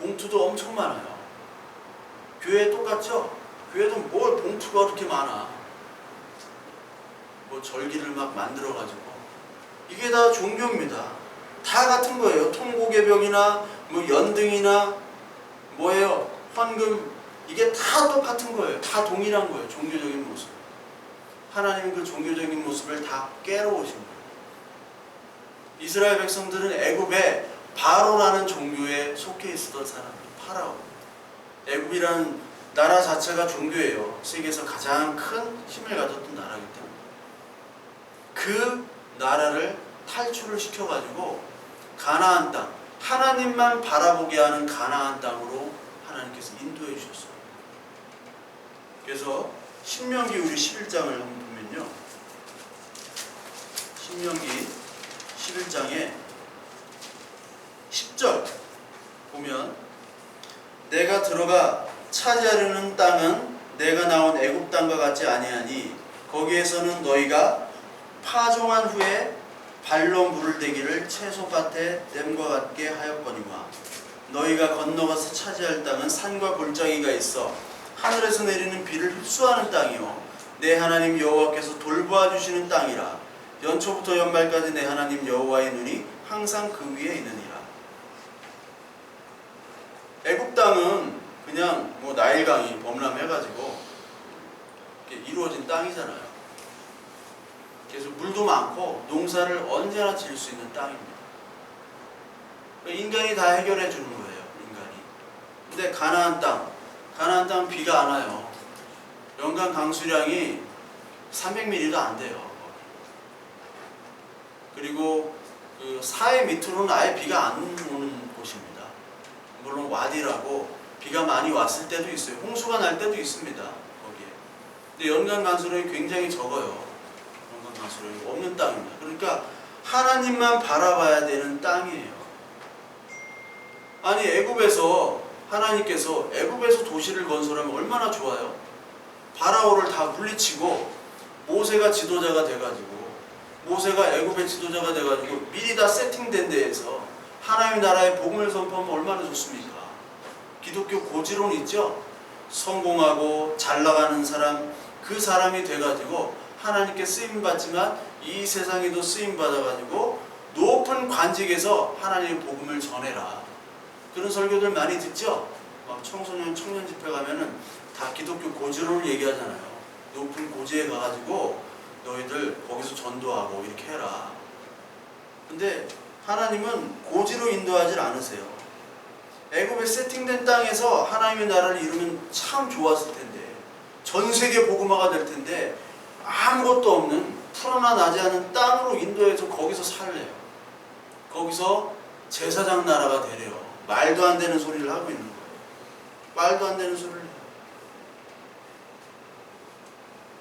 봉투도 엄청 많아요. 교회 똑같죠? 교회도 뭘 봉투가 그렇게 많아. 뭐 절기를 막 만들어가지고. 이게 다 종교입니다. 다 같은 거예요. 통곡의 벽이나 뭐 연등이나 뭐예요? 헌금, 이게 다 똑같은 거예요. 다 동일한 거예요. 종교적인 모습. 하나님은 그 종교적인 모습을 다 깨러오신 거예요. 이스라엘 백성들은 애굽에 바로라는 종교에 속해 있었던 사람들, 파라오. 애굽이라는 나라 자체가 종교예요. 세계에서 가장 큰 힘을 가졌던 나라이기 때문에 그 나라를 탈출을 시켜가지고 가나안 땅, 하나님만 바라보게 하는 가나안 땅으로 하나님께서 인도해 주셨어요. 그래서 신명기 우리 11장을 한번 보면요, 신명기 11장에 10절 보면, 내가 들어가 차지하려는 땅은 내가 나온 애굽 땅과 같지 아니하니 거기에서는 너희가 파종한 후에 발로 물을 대기를 채소밭에 댐과 같게 하였거니와 너희가 건너가서 차지할 땅은 산과 골짜기가 있어 하늘에서 내리는 비를 흡수하는 땅이요 내 하나님 여호와께서 돌보아 주시는 땅이라. 연초부터 연말까지 내 하나님 여호와의 눈이 항상 그 위에 있느니라. 애굽 땅은 그냥 뭐 나일강이 범람해가지고 이루어진 땅이잖아요. 그래서 물도 많고 농사를 언제나 지을 수 있는 땅입니다. 인간이 다 해결해 주는 거예요, 인간이. 근데 가나안 땅 비가 안 와요. 연간 강수량이 300mm도 안 돼요. 그리고 그 사해 밑으로는 아예 비가 안 오는 곳입니다. 물론 와디라고 비가 많이 왔을 때도 있어요. 홍수가 날 때도 있습니다, 거기에. 근데 연간 강수량이 굉장히 적어요. 연간 강수량이 없는 땅입니다. 그러니까 하나님만 바라봐야 되는 땅이에요. 아니, 애굽에서 하나님께서 애굽에서 도시를 건설하면 얼마나 좋아요? 바라오를 다 물리치고 모세가 지도자가 돼가지고, 모세가 애굽의 지도자가 돼가지고 미리 다 세팅된 데에서 하나님의 나라의 복음을 선포하면 얼마나 좋습니까? 기독교 고지론 있죠? 성공하고 잘 나가는 사람, 그 사람이 돼가지고 하나님께 쓰임받지만 이 세상에도 쓰임받아가지고 높은 관직에서 하나님의 복음을 전해라. 그런 설교들 많이 듣죠? 막 청소년, 청년 집회 가면은 다 기독교 고지론을 얘기하잖아요. 높은 고지에 가가지고 너희들 거기서 전도하고 이렇게 해라. 근데 하나님은 고지로 인도하지 않으세요. 애굽에 세팅된 땅에서 하나님의 나라를 이루면 참 좋았을 텐데, 전 세계 복음화가 될 텐데, 아무것도 없는 푸르나 나지 않은 땅으로 인도해서 거기서 살래요. 거기서 제사장 나라가 되래요. 말도 안 되는 소리를 하고 있는 거예요. 말도 안 되는 소리를 해요.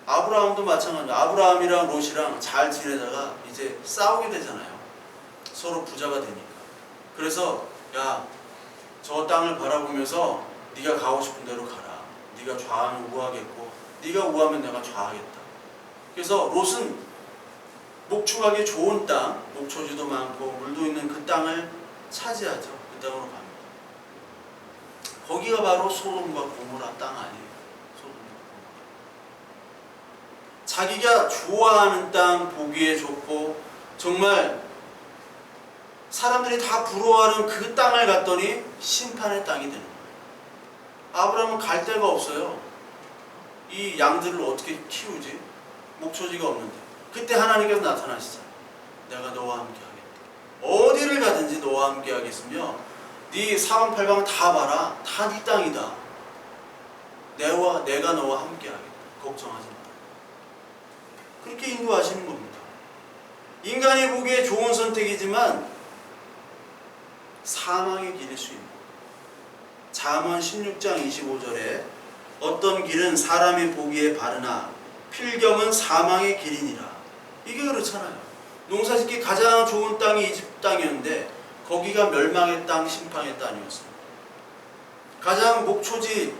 아브라함도 마찬가지입니다. 아브라함이랑 롯이랑 잘 지내다가 이제 싸우게 되잖아요. 서로 부자가 되니까. 그래서 야, 저 땅을 바라보면서 네가 가고 싶은 대로 가라. 네가 좌하면 우하겠고 네가 우하면 내가 좌하겠다. 그래서 롯은 목축하기 좋은 땅, 목초지도 많고 물도 있는 그 땅을 차지하죠. 그 땅으로 갑니다. 거기가 바로 소돔과 고모라 땅 아니에요. 자기가 좋아하는 땅, 보기에 좋고 정말 사람들이 다 부러워하는 그 땅을 갔더니 심판의 땅이 되는 거예요. 아브라함은 갈 데가 없어요. 이 양들을 어떻게 키우지? 목초지가 없는데. 그때 하나님께서 나타나시잖아요. 내가 너와 함께 하겠다. 어디를 가든지 너와 함께 하겠으며 네 사방팔방 다 봐라. 다 네 땅이다. 내가 너와 함께 하겠다. 걱정하지 마. 그렇게 인도하시는 겁니다. 인간이 보기에 좋은 선택이지만 사망의 길일 수 있는 거예요. 잠언 16장 25절에 어떤 길은 사람이 보기에 바르나 필경은 사망의 길이니라. 이게 그렇잖아요. 농사짓기 가장 좋은 땅이 이집 땅이었는데 거기가 멸망의 땅, 심판의 땅이었습니다. 가장 목초지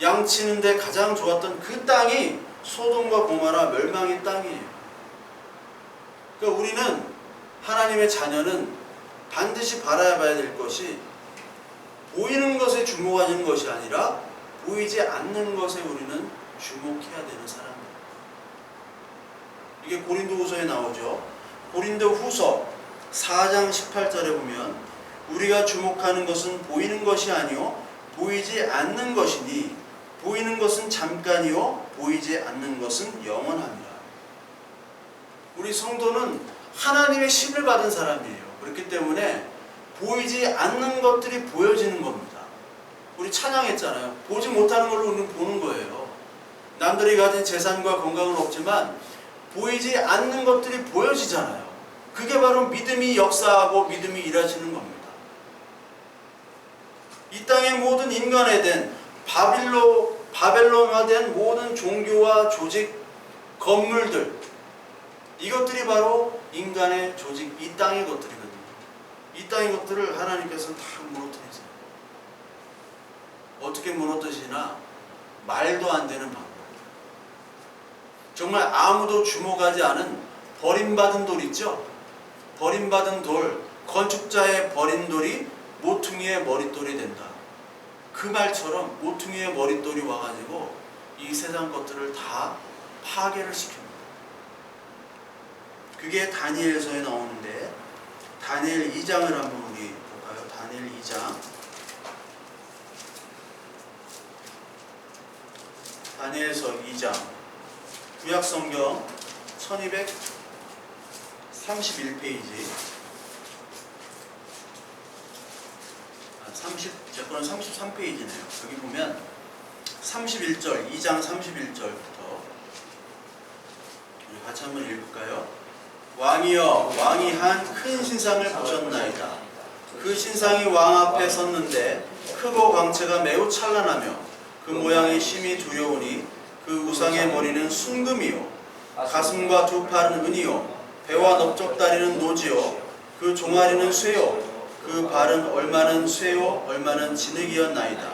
양치는데 가장 좋았던 그 땅이 소돔과 고모라 멸망의 땅이에요. 그러니까 우리는, 하나님의 자녀는 반드시 바라봐야 될 것이 보이는 것에 주목하는 것이 아니라 보이지 않는 것에 우리는 주목해야 되는 사람입니다. 이게 고린도후서에 나오죠. 고린도후서 4장 18절에 보면 우리가 주목하는 것은 보이는 것이 아니요 보이지 않는 것이니 보이는 것은 잠깐이요 보이지 않는 것은 영원합니다. 우리 성도는 하나님의 심을 받은 사람이에요. 그렇기 때문에 보이지 않는 것들이 보여지는 겁니다. 우리 찬양했잖아요. 보지 못하는 걸로 우리는 보는 거예요. 남들이 가진 재산과 건강은 없지만 보이지 않는 것들이 보여지잖아요. 그게 바로 믿음이 역사하고 믿음이 일하시는 겁니다. 이 땅의 모든 인간에 대한 바벨론화된 모든 종교와 조직, 건물들, 이것들이 바로 인간의 조직, 이 땅의 것들이거든요. 이 땅의 것들을 하나님께서 다 무너뜨리세요. 어떻게 무너뜨리시나? 말도 안 되는 방법. 정말 아무도 주목하지 않은 버림받은 돌 있죠? 버림받은 돌, 건축자의 버린 돌이 모퉁이의 머릿돌이 된다. 그 말처럼 모퉁이의 머릿돌이 와가지고 이 세상 것들을 다 파괴를 시킵니다. 그게 다니엘서에 나오는데, 다니엘 2장을 한번 우리 볼까요? 다니엘 2장. 다니엘서 2장. 구약성경 1231페이지. 제 거는 33페이지네요. 여기 보면 31절, 2장 31절부터 우리 같이 한번 읽을까요? 왕이여, 왕이 한 큰 신상을 보셨나이다. 그 신상이 왕 앞에 섰는데 크고 광채가 매우 찬란하며 그 모양이 심히 두려우니 그 우상의 머리는 순금이요 가슴과 두 팔은 은이요 배와 넓적다리는 노지요 그 종아리는 쇠요 그 발은 얼마는 쇠요 얼마는 진흙이었나이다.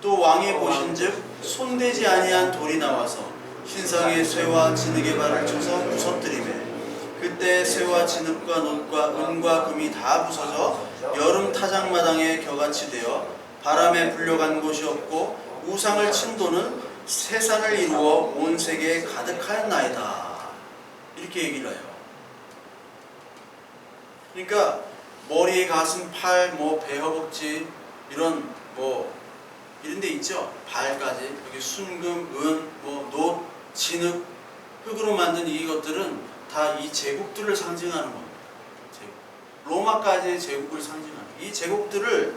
또 왕이 보신즉 손대지 아니한 돌이 나와서 신상의 쇠와 진흙의 발을 쳐서 부서뜨리매 그때 쇠와 진흙과 놋과 은과 금이 다 부서져 여름 타작마당에 겨같이 되어 바람에 불려간 곳이 없고 우상을 친 돌은 세상을 이루어 온 세계에 가득하였나이다. 이렇게 얘기를 해요. 그러니까 머리, 가슴, 팔, 배, 허벅지 이런 이런 데 있죠. 발까지 여기 순금, 은, 놋, 진흙, 흙으로 만든 이것들은 다 이 제국들을 상징하는 겁니다. 로마까지의 제국을 상징하는 이 제국들을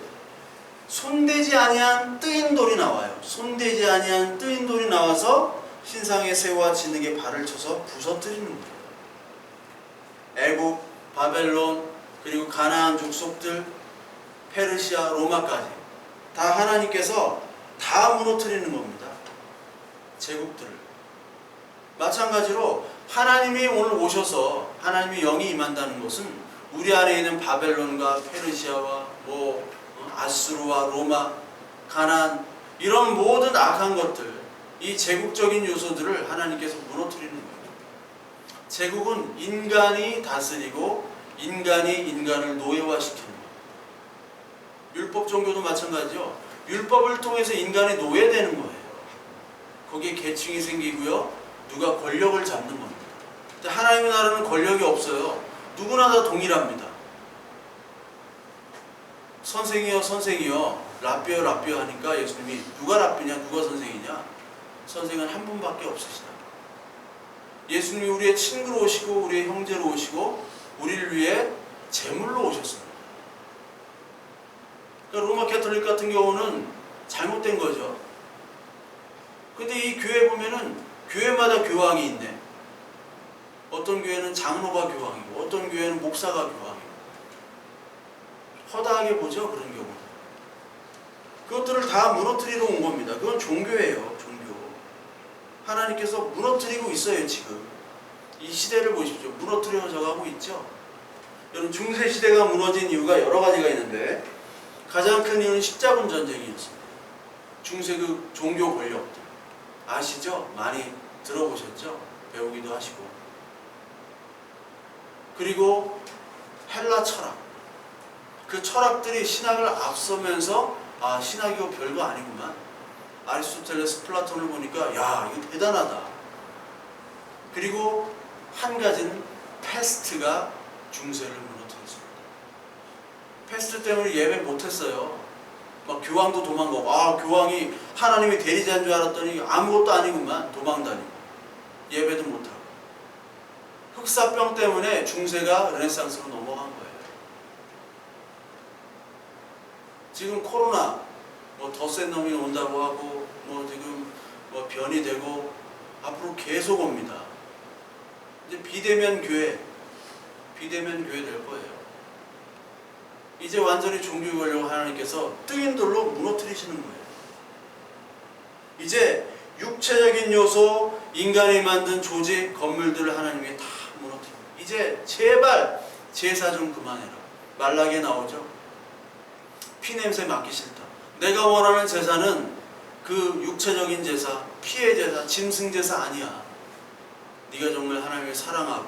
손대지 아니한 뜨인 돌이 나와요. 손대지 아니한 뜨인 돌이 나와서 신상의 쇠와 진흙의 발을 쳐서 부서뜨리는 거예요. 애국, 바벨론, 그리고 가나안 족속들, 페르시아, 로마까지 다 하나님께서 다 무너뜨리는 겁니다. 제국들을. 마찬가지로 하나님이 오늘 오셔서 하나님의 영이 임한다는 것은 우리 안에 있는 바벨론과 페르시아와 아수르와 로마, 가나안 이런 모든 악한 것들, 이 제국적인 요소들을 하나님께서 무너뜨리는 거예요. 제국은 인간이 다스리고 인간이 인간을 노예화시키는 거예요. 율법 종교도 마찬가지죠. 율법을 통해서 인간이 노예되는 거예요. 거기에 계층이 생기고요. 누가 권력을 잡는 겁니다. 근데 하나님의 나라는 권력이 없어요. 누구나 다 동일합니다. 선생이여 선생이여 랍비여 랍비여 하니까 예수님이 누가 랍비냐 누가 선생이냐? 선생은 한 분밖에 없으시다. 예수님이 우리의 친구로 오시고 우리의 형제로 오시고 우리를 위해 제물로 오셨습니다. 그러니까 로마 캐톨릭 같은 경우는 잘못된 거죠. 근데 이 교회 보면은 교회마다 교황이 있네. 어떤 교회는 장로가 교황이고 어떤 교회는 목사가 교황이고 허다하게 보죠. 그런 경우는. 그것들을 다 무너뜨리러 온 겁니다. 그건 종교예요. 종교. 하나님께서 무너뜨리고 있어요. 지금 이 시대를 보십시오. 무너뜨려져 가고 있죠. 여러분 중세시대가 무너진 이유가 여러 가지가 있는데 가장 큰 이유는 십자군 전쟁이었습니다. 중세 그 종교 권력들 아시죠? 많이 들어보셨죠? 배우기도 하시고. 그리고 헬라 철학. 그 철학들이 신학을 앞서면서 신학이 별거 아니구만. 아리스토텔레스, 플라톤을 보니까 야 이거 대단하다. 그리고 한 가지는 패스트가 중세를 무너뜨렸습니다. 패스트 때문에 예배 못했어요. 막 교황도 도망가고 교황이 하나님의 대리자인 줄 알았더니 아무것도 아니구만. 도망다니고 예배도 못하고. 흑사병 때문에 중세가 르네상스로 넘어간 거예요. 지금 코로나 뭐 더 센 놈이 온다고 하고 뭐 지금 뭐 변이 되고 앞으로 계속 옵니다. 이제 비대면 교회 될 거예요. 이제 완전히 종교 권력을 하나님께서 뜨인 돌로 무너뜨리시는 거예요. 이제 육체적인 요소, 인간이 만든 조직, 건물들을 하나님이 다 무너뜨립니다. 이제 제발 제사 좀 그만해라. 말라기에 나오죠. 피냄새 맡기 싫다. 내가 원하는 제사는 그 육체적인 제사, 피의 제사, 짐승 제사 아니야. 네가 정말 하나님을 사랑하고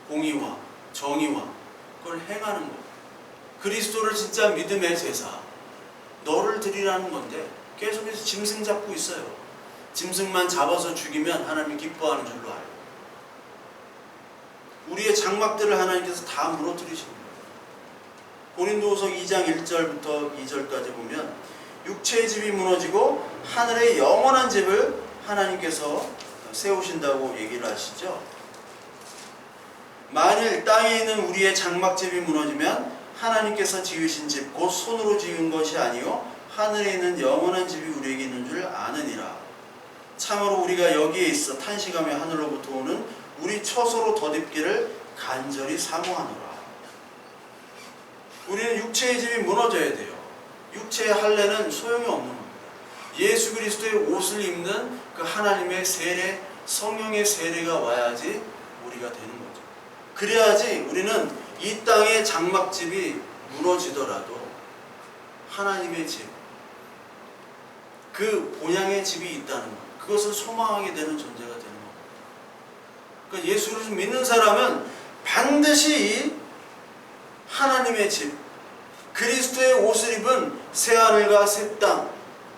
공의와 정의와 그걸 행하는 거. 그리스도를 진짜 믿음의 제사, 너를 드리라는 건데 계속해서 짐승 잡고 있어요. 짐승만 잡아서 죽이면 하나님이 기뻐하는 줄로 알고, 우리의 장막들을 하나님께서 다 무너뜨리시는 거예요. 고린도후서 2장 1절부터 2절까지 보면 육체의 집이 무너지고 하늘의 영원한 집을 하나님께서 세우신다고 얘기를 하시죠. 만일 땅에 있는 우리의 장막집이 무너지면 하나님께서 지으신 집 곧 손으로 지은 것이 아니요 하늘에 있는 영원한 집이 우리에게 있는 줄 아느니라. 참으로 우리가 여기에 있어 탄식하며 하늘로부터 오는 우리 처소로 덧입기를 간절히 사모하노라. 우리는 육체의 집이 무너져야 돼요. 육체의 할례는 소용이 없는 겁니다. 예수 그리스도의 옷을 입는 그 하나님의 세례, 성령의 세례가 와야지 우리가 되는 거죠. 그래야지 우리는 이 땅의 장막집이 무너지더라도 하나님의 집, 그 본향의 집이 있다는 것, 그것을 소망하게 되는 존재가 되는 겁니다. 그러니까 예수 그리스도 믿는 사람은 반드시 하나님의 집, 그리스도의 옷을 입은 새하늘과 새 땅,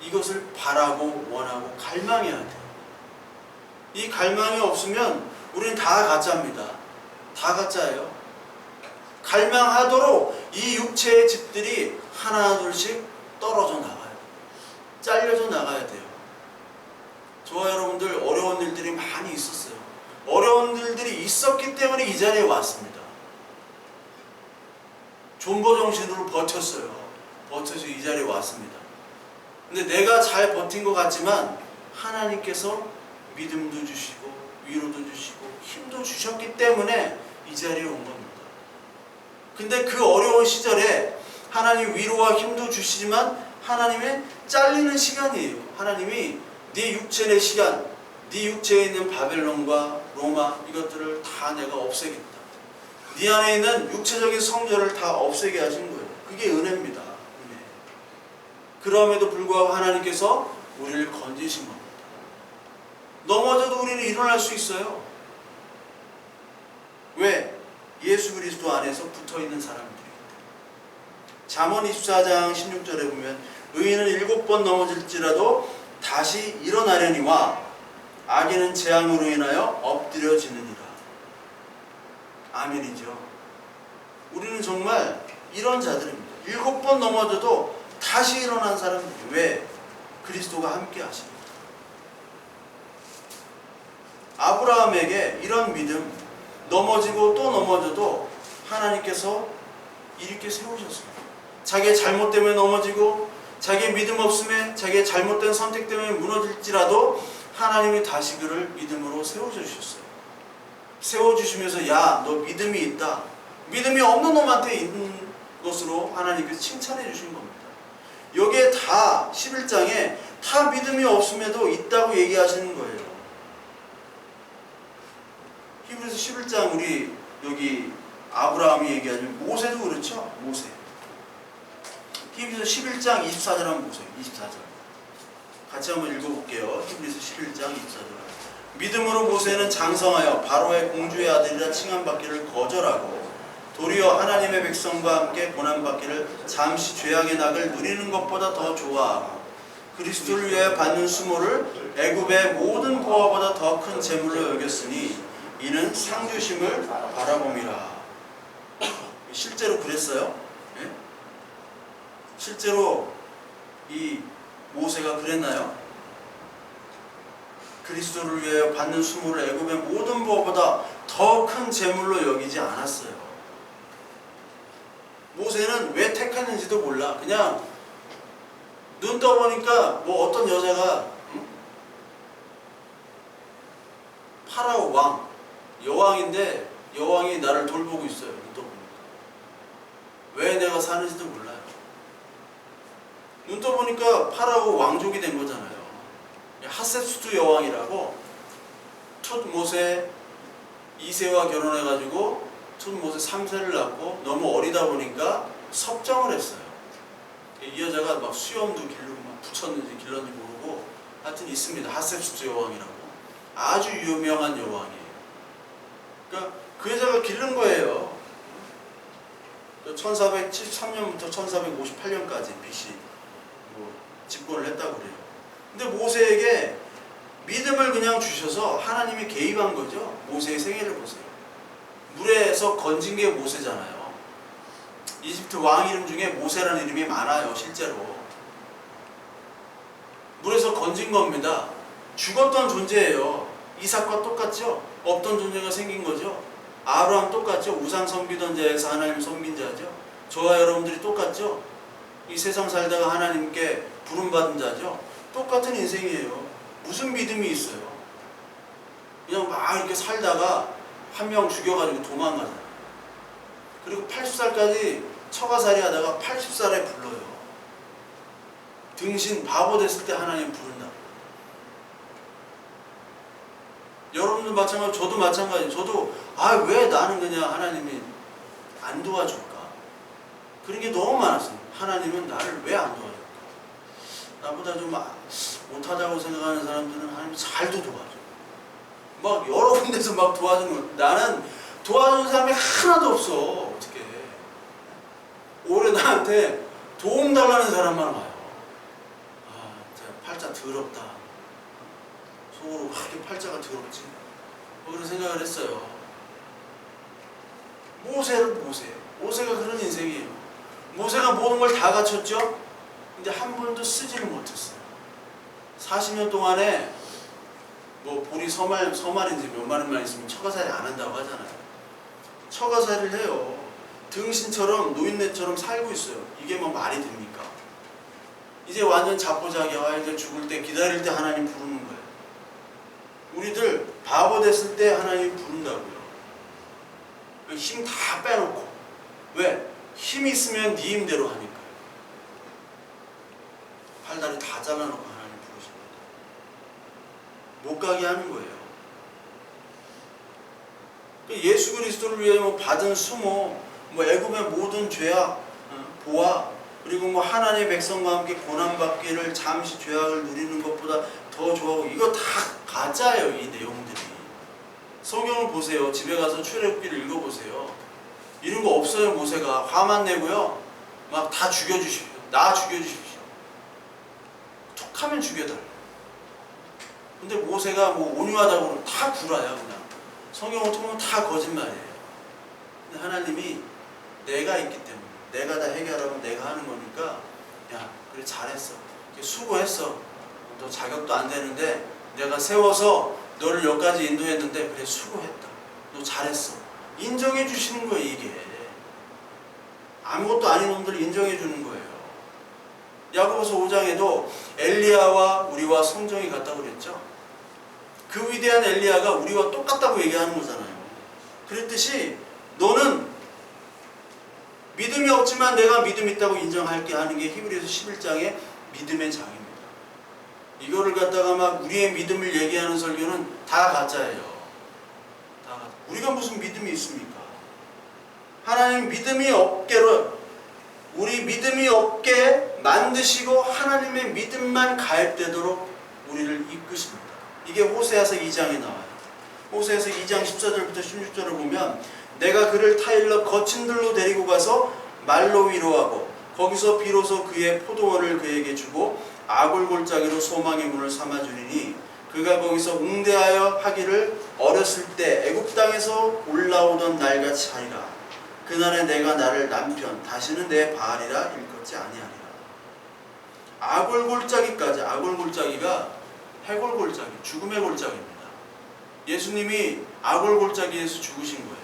이것을 바라고 원하고 갈망해야 돼요. 이 갈망이 없으면 우리는 다 가짜입니다. 다 가짜예요. 갈망하도록 이 육체의 집들이 하나둘씩 떨어져 나가요. 잘려져 나가야 돼요. 저와 여러분들 어려운 일들이 많이 있었어요. 어려운 일들이 있었기 때문에 이 자리에 왔습니다. 존버 정신으로 버텼어요. 버텨서 이 자리에 왔습니다. 근데 내가 잘 버틴 것 같지만 하나님께서 믿음도 주시고 위로도 주시고 힘도 주셨기 때문에 이 자리에 온 겁니다. 근데 그 어려운 시절에 하나님 위로와 힘도 주시지만 하나님의 잘리는 시간이에요. 하나님이 네 육체의 시간, 네 육체에 있는 바벨론과 로마 이것들을 다 내가 없애겠다. 네 안에 있는 육체적인 성전을 다 없애게 하신 거예요. 그게 은혜입니다. 은혜. 그럼에도 불구하고 하나님께서 우리를 건지신 겁니다. 넘어져도 우리는 일어날 수 있어요. 왜? 예수 그리스도 안에서 붙어있는 사람들이기 때문에. 잠언 24장 16절에 보면 의인은 7번 넘어질지라도 다시 일어나려니와 악인은 재앙으로 인하여 엎드려지느니라. 아멘이죠. 우리는 정말 이런 자들입니다. 7번 넘어져도 다시 일어난 사람들이. 왜? 그리스도가 함께 하십니다. 아브라함에게 이런 믿음, 넘어지고 또 넘어져도 하나님께서 이렇게 세우셨습니다. 자기의 잘못 때문에 넘어지고 자기의 믿음 없음에 자기의 잘못된 선택 때문에 무너질지라도 하나님이 다시 그를 믿음으로 세워주셨어요. 세워주시면서 야, 너 믿음이 있다. 믿음이 없는 놈한테 있는 것으로 하나님께서 칭찬해 주신 겁니다. 여기에 다 11장에 다 믿음이 없음에도 있다고 얘기하시는 거예요. 히브리서 11장 우리 여기 아브라함이 얘기하는 모세도 그렇죠. 모세. 히브리서 11장 24절 한번 보세요. 24절. 같이 한번 읽어볼게요. 히브리서 11장 24절. 믿음으로 모세는 장성하여 바로의 공주의 아들이라 칭함받기를 거절하고 도리어 하나님의 백성과 함께 고난받기를 잠시 죄악의 낙을 누리는 것보다 더 좋아하고 그리스도를 위하여 받는 수모를 애굽의 모든 보화보다 더 큰 재물로 여겼으니 이는 상주심을 바라봄이라. 실제로 그랬어요? 네? 실제로 이 모세가 그랬나요? 그리스도를 위하여 받는 수모를 애굽의 모든 보화보다 더 큰 재물로 여기지 않았어요. 모세는 왜 택했는지도 몰라. 그냥 눈 떠보니까 뭐 어떤 여자가 파라오 왕, 여왕인데 여왕이 나를 돌보고 있어요. 눈 떠보니까. 왜 내가 사는지도 몰라요. 눈 떠보니까 파라오 왕족이 된 거잖아요. 하셋수드 여왕이라고 톳모세 2세와 결혼해가지고 톳모세 3세를 낳고 너무 어리다 보니까 섭정을 했어요. 이 여자가 막 수염도 기르고 막 붙였는지 길렀는지 모르고 하여튼 있습니다. 하셋수드 여왕이라고. 아주 유명한 여왕이에요. 그러니까 그 여자가 기른 거예요. 1473년부터 1458년까지 BC 집권을 했다고 그래요. 근데 모세에게 믿음을 그냥 주셔서 하나님이 개입한 거죠. 모세의 생애를 보세요. 물에서 건진 게 모세잖아요. 이집트 왕 이름 중에 모세라는 이름이 많아요. 실제로. 물에서 건진 겁니다. 죽었던 존재예요. 이삭과 똑같죠? 없던 존재가 생긴 거죠. 아브라함 똑같죠? 우상 섬기던 자에서 하나님 섬긴 자죠. 저와 여러분들이 똑같죠? 이 세상 살다가 하나님께 부름받은 자죠. 똑같은 인생이에요. 무슨 믿음이 있어요? 그냥 막 이렇게 살다가 한 명 죽여가지고 도망가잖아요. 그리고 80살까지 처가살이 하다가 80살에 불러요. 등신 바보 됐을 때 하나님 부른다. 여러분도 마찬가지, 저도 마찬가지. 저도 왜 나는 그냥 하나님이 안 도와줄까? 그런 게 너무 많았어요. 하나님은 나를 왜 안 도와줄까? 나보다 좀 못하다고 생각하는 사람들은 하나님이 잘도 도와줘. 막 여러 군데서 막 도와주는 거. 나는 도와주는 사람이 하나도 없어. 어떻게? 오히려 나한테 도움 달라는 사람만 와요. 진짜 팔자 더럽다. 속으로 왜 이렇게 팔자가 더럽지? 그런 생각을 했어요. 모세가 그런 인생이에요. 모세가 모든 걸 다 갖췄죠? 근데 한 번도 쓰지를 못했어요. 40년 동안에 뭐 보리 서말인지 몇 마리만 있으면 처가살이 안 한다고 하잖아요. 처가살이를 해요. 등신처럼 노인네처럼 살고 있어요. 이게 뭐 말이 됩니까? 이제 완전 자포자기야. 이제 죽을 때 기다릴 때 하나님 부르는 거예요. 우리들 바보 됐을 때 하나님 부른다고요. 힘 다 빼놓고. 왜? 힘 있으면 네 힘대로 하니까요. 팔다리 다 잘라놓고 하나님 부르십니다. 못 가게 하는 거예요. 예수 그리스도를 위해 받은 수모, 애굽의 모든 죄악, 보아, 그리고 하나님의 백성과 함께 고난받기를 잠시 죄악을 누리는 것보다 더 좋아하고, 이거 다 가짜예요. 이 내용들이. 성경을 보세요. 집에 가서 출애굽기를 읽어보세요. 이런 거 없어요. 모세가 화만 내고요, 막 다 죽여주십시오. 나 죽여주십시오. 툭 하면 죽여달라. 근데 모세가 온유하다고 다 구라야. 그냥 성경을 통보면 다 거짓말이에요. 근데 하나님이 내가 있기 때문에, 내가 다 해결하고 내가 하는 거니까, 야 그래 잘했어, 수고했어, 너 자격도 안 되는데 내가 세워서 너를 여기까지 인도했는데 그래 수고했다, 너 잘했어, 인정해 주시는 거예요. 이게 아무것도 아닌 놈들을 인정해 주는 거예요. 야고보서 5장에도 엘리야와 우리와 성정이 같다고 그랬죠. 그 위대한 엘리야가 우리와 똑같다고 얘기하는 거잖아요. 그랬듯이 너는 믿음이 없지만 내가 믿음 있다고 인정할게 하는 게 히브리서 11장의 믿음의 장입니다. 이거를 갖다가 막 우리의 믿음을 얘기하는 설교는 다 가짜예요. 다 가짜. 우리가 무슨 믿음이 있습니까? 하나님 믿음이 없게로, 우리 믿음이 없게 만드시고 하나님의 믿음만 가입되도록 우리를 이끄십니다. 이게 호세아서 2장에 나와요. 호세아서 2장 14절부터 16절을 보면, 내가 그를 타일러 거친 들로 데리고 가서 말로 위로하고 거기서 비로소 그의 포도원을 그에게 주고 아골골짜기로 소망의 문을 삼아주리니, 그가 거기서 응대하여 하기를 어렸을 때 애굽 땅에서 올라오던 날같이 하리라. 그날에 내가 나를 남편 다시는 내 바알이라 일컫지 아니하리라. 아골골짜기까지, 아골골짜기가 해골골짜기, 죽음의 골짜기입니다. 예수님이 아골골짜기에서 죽으신 거예요.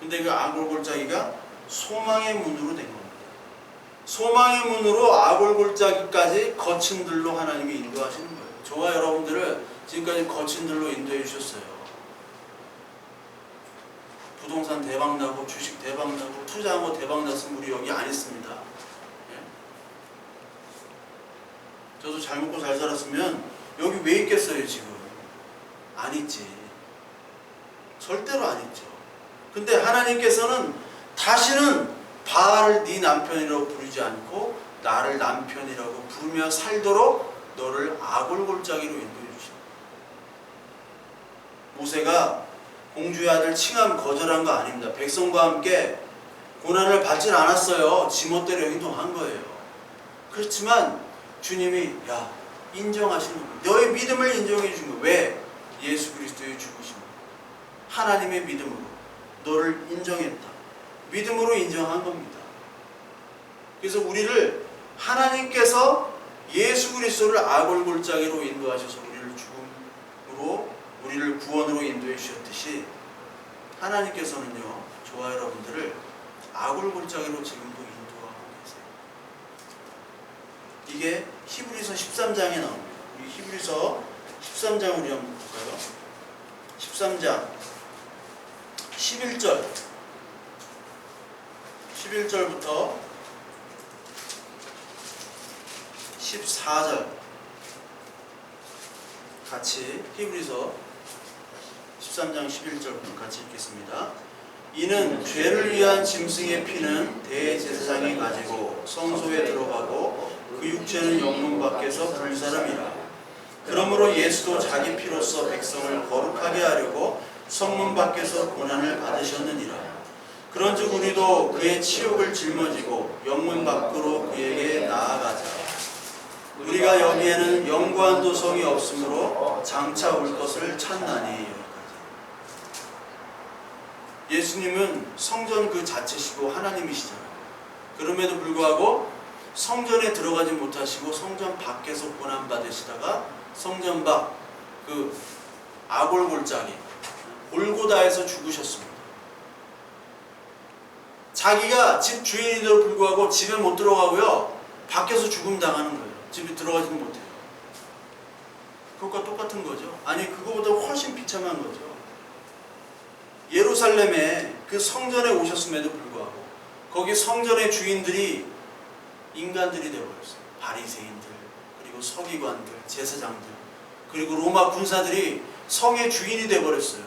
근데 그 아골골짜기가 소망의 문으로 된 겁니다. 소망의 문으로 아골골짜기까지 거친 들로 하나님이 인도하시는 거예요. 저와 여러분들을 지금까지 거친 들로 인도해 주셨어요. 부동산 대박나고 주식 대박나고 투자한 거 대박났으면 우리 여기 안 있습니다. 예? 저도 잘 먹고 잘 살았으면 여기 왜 있겠어요 지금? 안 있지. 절대로 안 있죠. 근데 하나님께서는 다시는 바알을 네 남편이라고 부르지 않고 나를 남편이라고 부르며 살도록 너를 아골골짜기로 인도해 주십니다. 모세가 공주의 아들 칭함 거절한 거 아닙니다. 백성과 함께 고난을 받질 않았어요. 지멋대로 행동한 거예요. 그렇지만 주님이 인정하시는 거예요. 너의 믿음을 인정해 준 거예요. 왜? 예수 그리스도의 죽으심, 하나님의 믿음으로 너를 인정했다. 믿음으로 인정한 겁니다. 그래서 우리를 하나님께서 예수 그리스도를 아골골짜기로 인도하셔서 우리를 죽음으로 우리를 구원으로 인도해 주셨듯이 하나님께서는요 저와 여러분들을 아골골짜기로 지금도 인도하고 계세요. 이게 히브리서 13장에 나옵니다. 우리 히브리서 13장 우리 한번 볼까요? 13장 11절부터 14절 같이 히브리서 13장 11절부터 같이 읽겠습니다. 이는 죄를 위한 짐승의 피는 대제사장이 가지고 성소에 들어가고 그 육체는 영문 밖에서 불사름이라. 그러므로 예수도 자기 피로써 백성을 거룩하게 하려고 성문 밖에서 고난을 받으셨느니라. 그런즉 우리도 그의 치욕을 짊어지고 영문 밖으로 그에게 나아가자. 우리가 여기에는 영구한 도성이 없으므로 장차 올 것을 찾나니. 예수님은 성전 그 자체시고 하나님이시잖아요. 그럼에도 불구하고 성전에 들어가지 못하시고 성전 밖에서 고난받으시다가 성전 밖 그 아골골짜기 골고다에서 죽으셨습니다. 자기가 집 주인인데도 불구하고 집에 못 들어가고요 밖에서 죽음 당하는 거예요. 집에 들어가지는 못해요. 그것과 똑같은 거죠. 아니 그거보다 훨씬 비참한 거죠. 예루살렘에 그 성전에 오셨음에도 불구하고 거기 성전의 주인들이 인간들이 되어버렸어요. 바리새인들, 그리고 서기관들, 제사장들, 그리고 로마 군사들이 성의 주인이 되어버렸어요.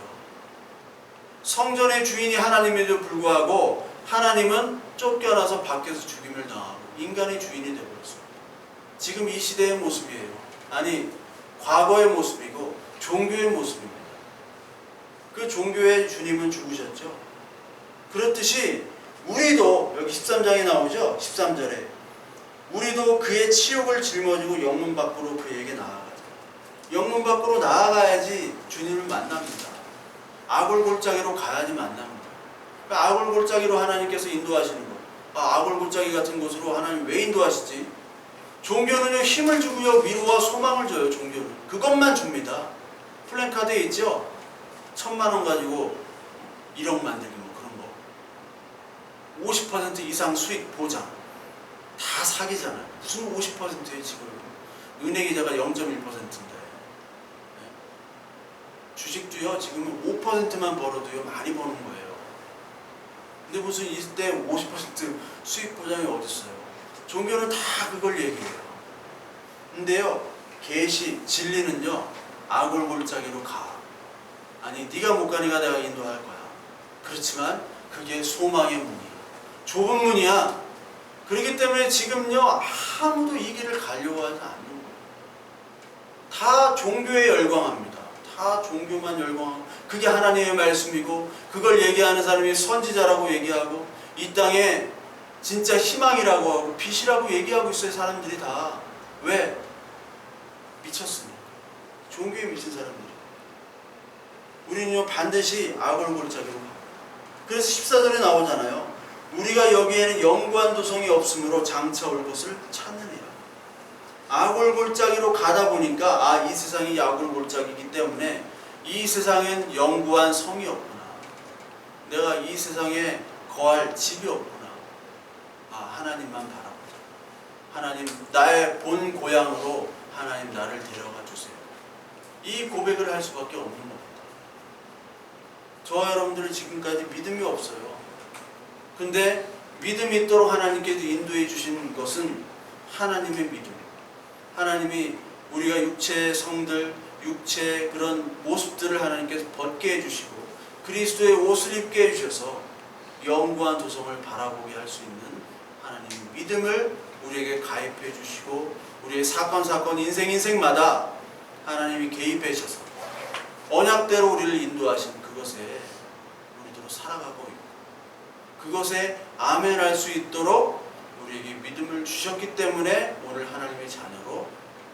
성전의 주인이 하나님에도 불구하고 하나님은 쫓겨나서 밖에서 죽임을 당하고 인간의 주인이 되어버렸습니다. 지금 이 시대의 모습이에요. 아니 과거의 모습이고 종교의 모습입니다. 그 종교의 주님은 죽으셨죠. 그렇듯이 우리도 여기 13장에 나오죠. 13절에 우리도 그의 치욕을 짊어지고 영문 밖으로 그에게 나아가자. 영문 밖으로 나아가야지 주님을 만납니다. 아골골짜기로 가야지 만납니다. 그러니까 아골골짜기로 하나님께서 인도하시는 것. 아골골짜기 같은 곳으로 하나님 왜 인도하시지? 종교는요 힘을 주고요 위로와 소망을 줘요. 종교는 그것만 줍니다. 플랜카드에 있죠. 1000만원 가지고 1억 만들기 뭐 그런 거 50% 이상 수익 보장 다 사기잖아요. 무슨 50%예요 지금. 은행이자가 0.1%인데 주식도요 지금은 5%만 벌어도요 많이 버는 거예요. 근데 무슨 이때 50% 수익 보장이 어딨어요. 종교는 다 그걸 얘기해요. 근데요 계시 진리는요 아골골짜기로 가. 아니 네가 못 가니까 내가 인도할 거야. 그렇지만 그게 소망의 문이야. 좁은 문이야. 그렇기 때문에 지금요 아무도 이 길을 가려고 하지 않는 거예요. 다 종교에 열광합니다. 다 종교만 열광하고 그게 하나님의 말씀이고 그걸 얘기하는 사람이 선지자라고 얘기하고 이 땅에 진짜 희망이라고 하고 빛이라고 얘기하고 있어요. 사람들이 다. 왜? 미쳤으니까. 종교에 미친 사람들이. 우리는요 반드시 아골골짜기로 가요. 그래서 14절에 나오잖아요. 우리가 여기에는 영구한 도성이 없으므로 장차 올 것을 찾느니라. 아골골짜기로 가다 보니까 이 세상이 아골골짜기이기 때문에 이 세상엔 영구한 성이 없구나. 내가 이 세상에 거할 집이 없구나. 하나님만 바라보자. 하나님 나의 본 고향으로 하나님 나를 데려가 주세요. 이 고백을 할 수밖에 없는 겁니다. 저와 여러분들은 지금까지 믿음이 없어요. 근데 믿음이 있도록 하나님께서 인도해 주신 것은 하나님의 믿음. 하나님이 우리가 육체의 성들, 육체의 그런 모습들을 하나님께서 벗게 해주시고 그리스도의 옷을 입게 해주셔서 영구한 도성을 바라보게 할 수 있는 하나님의 믿음을 우리에게 가입해 주시고 우리의 사건 인생마다 하나님이 개입해 주셔서 언약대로 우리를 인도하신 그것에 우리도 살아가고 있고 그것에 아멘할 수 있도록 우리에게 믿음을 주셨기 때문에 오늘 하나님의 자녀로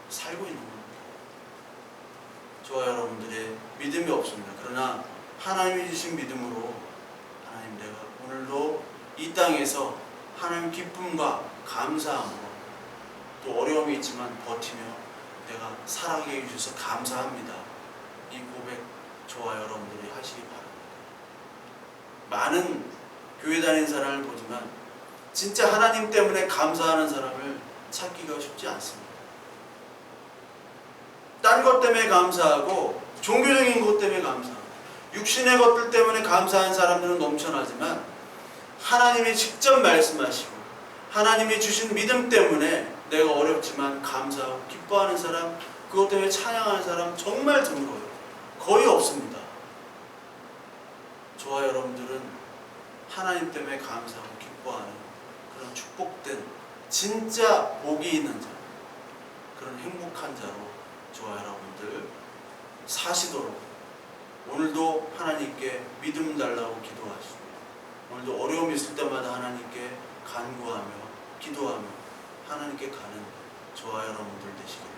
살고 있는 겁니다. 저와 여러분들의 믿음이 없습니다. 그러나 하나님이 주신 믿음으로 하나님 내가 오늘도 이 땅에서 하나님 기쁨과 감사함으로 또 어려움이 있지만 버티며 내가 살아가게 해주셔서 감사합니다. 이 고백 저와 여러분들이 하시기 바랍니다. 많은 교회 다니는 사람을 보지만 진짜 하나님 때문에 감사하는 사람을 찾기가 쉽지 않습니다. 딴 것 때문에 감사하고 종교적인 것 때문에 감사하고 육신의 것들 때문에 감사하는 사람들은 넘쳐나지만 하나님이 직접 말씀하시고 하나님이 주신 믿음 때문에 내가 어렵지만 감사하고 기뻐하는 사람, 그것 때문에 찬양하는 사람 정말 드물어요. 거의 없습니다. 저와 여러분들은 하나님 때문에 감사하고 기뻐하는 그런 축복된 진짜 복이 있는 자, 그런 행복한 자로 저와 여러분들 사시도록 오늘도 하나님께 믿음 달라고 기도하시고 오늘도 어려움이 있을 때마다 하나님께 간구하며 기도하며 하나님께 가는 저와 여러분들 되시길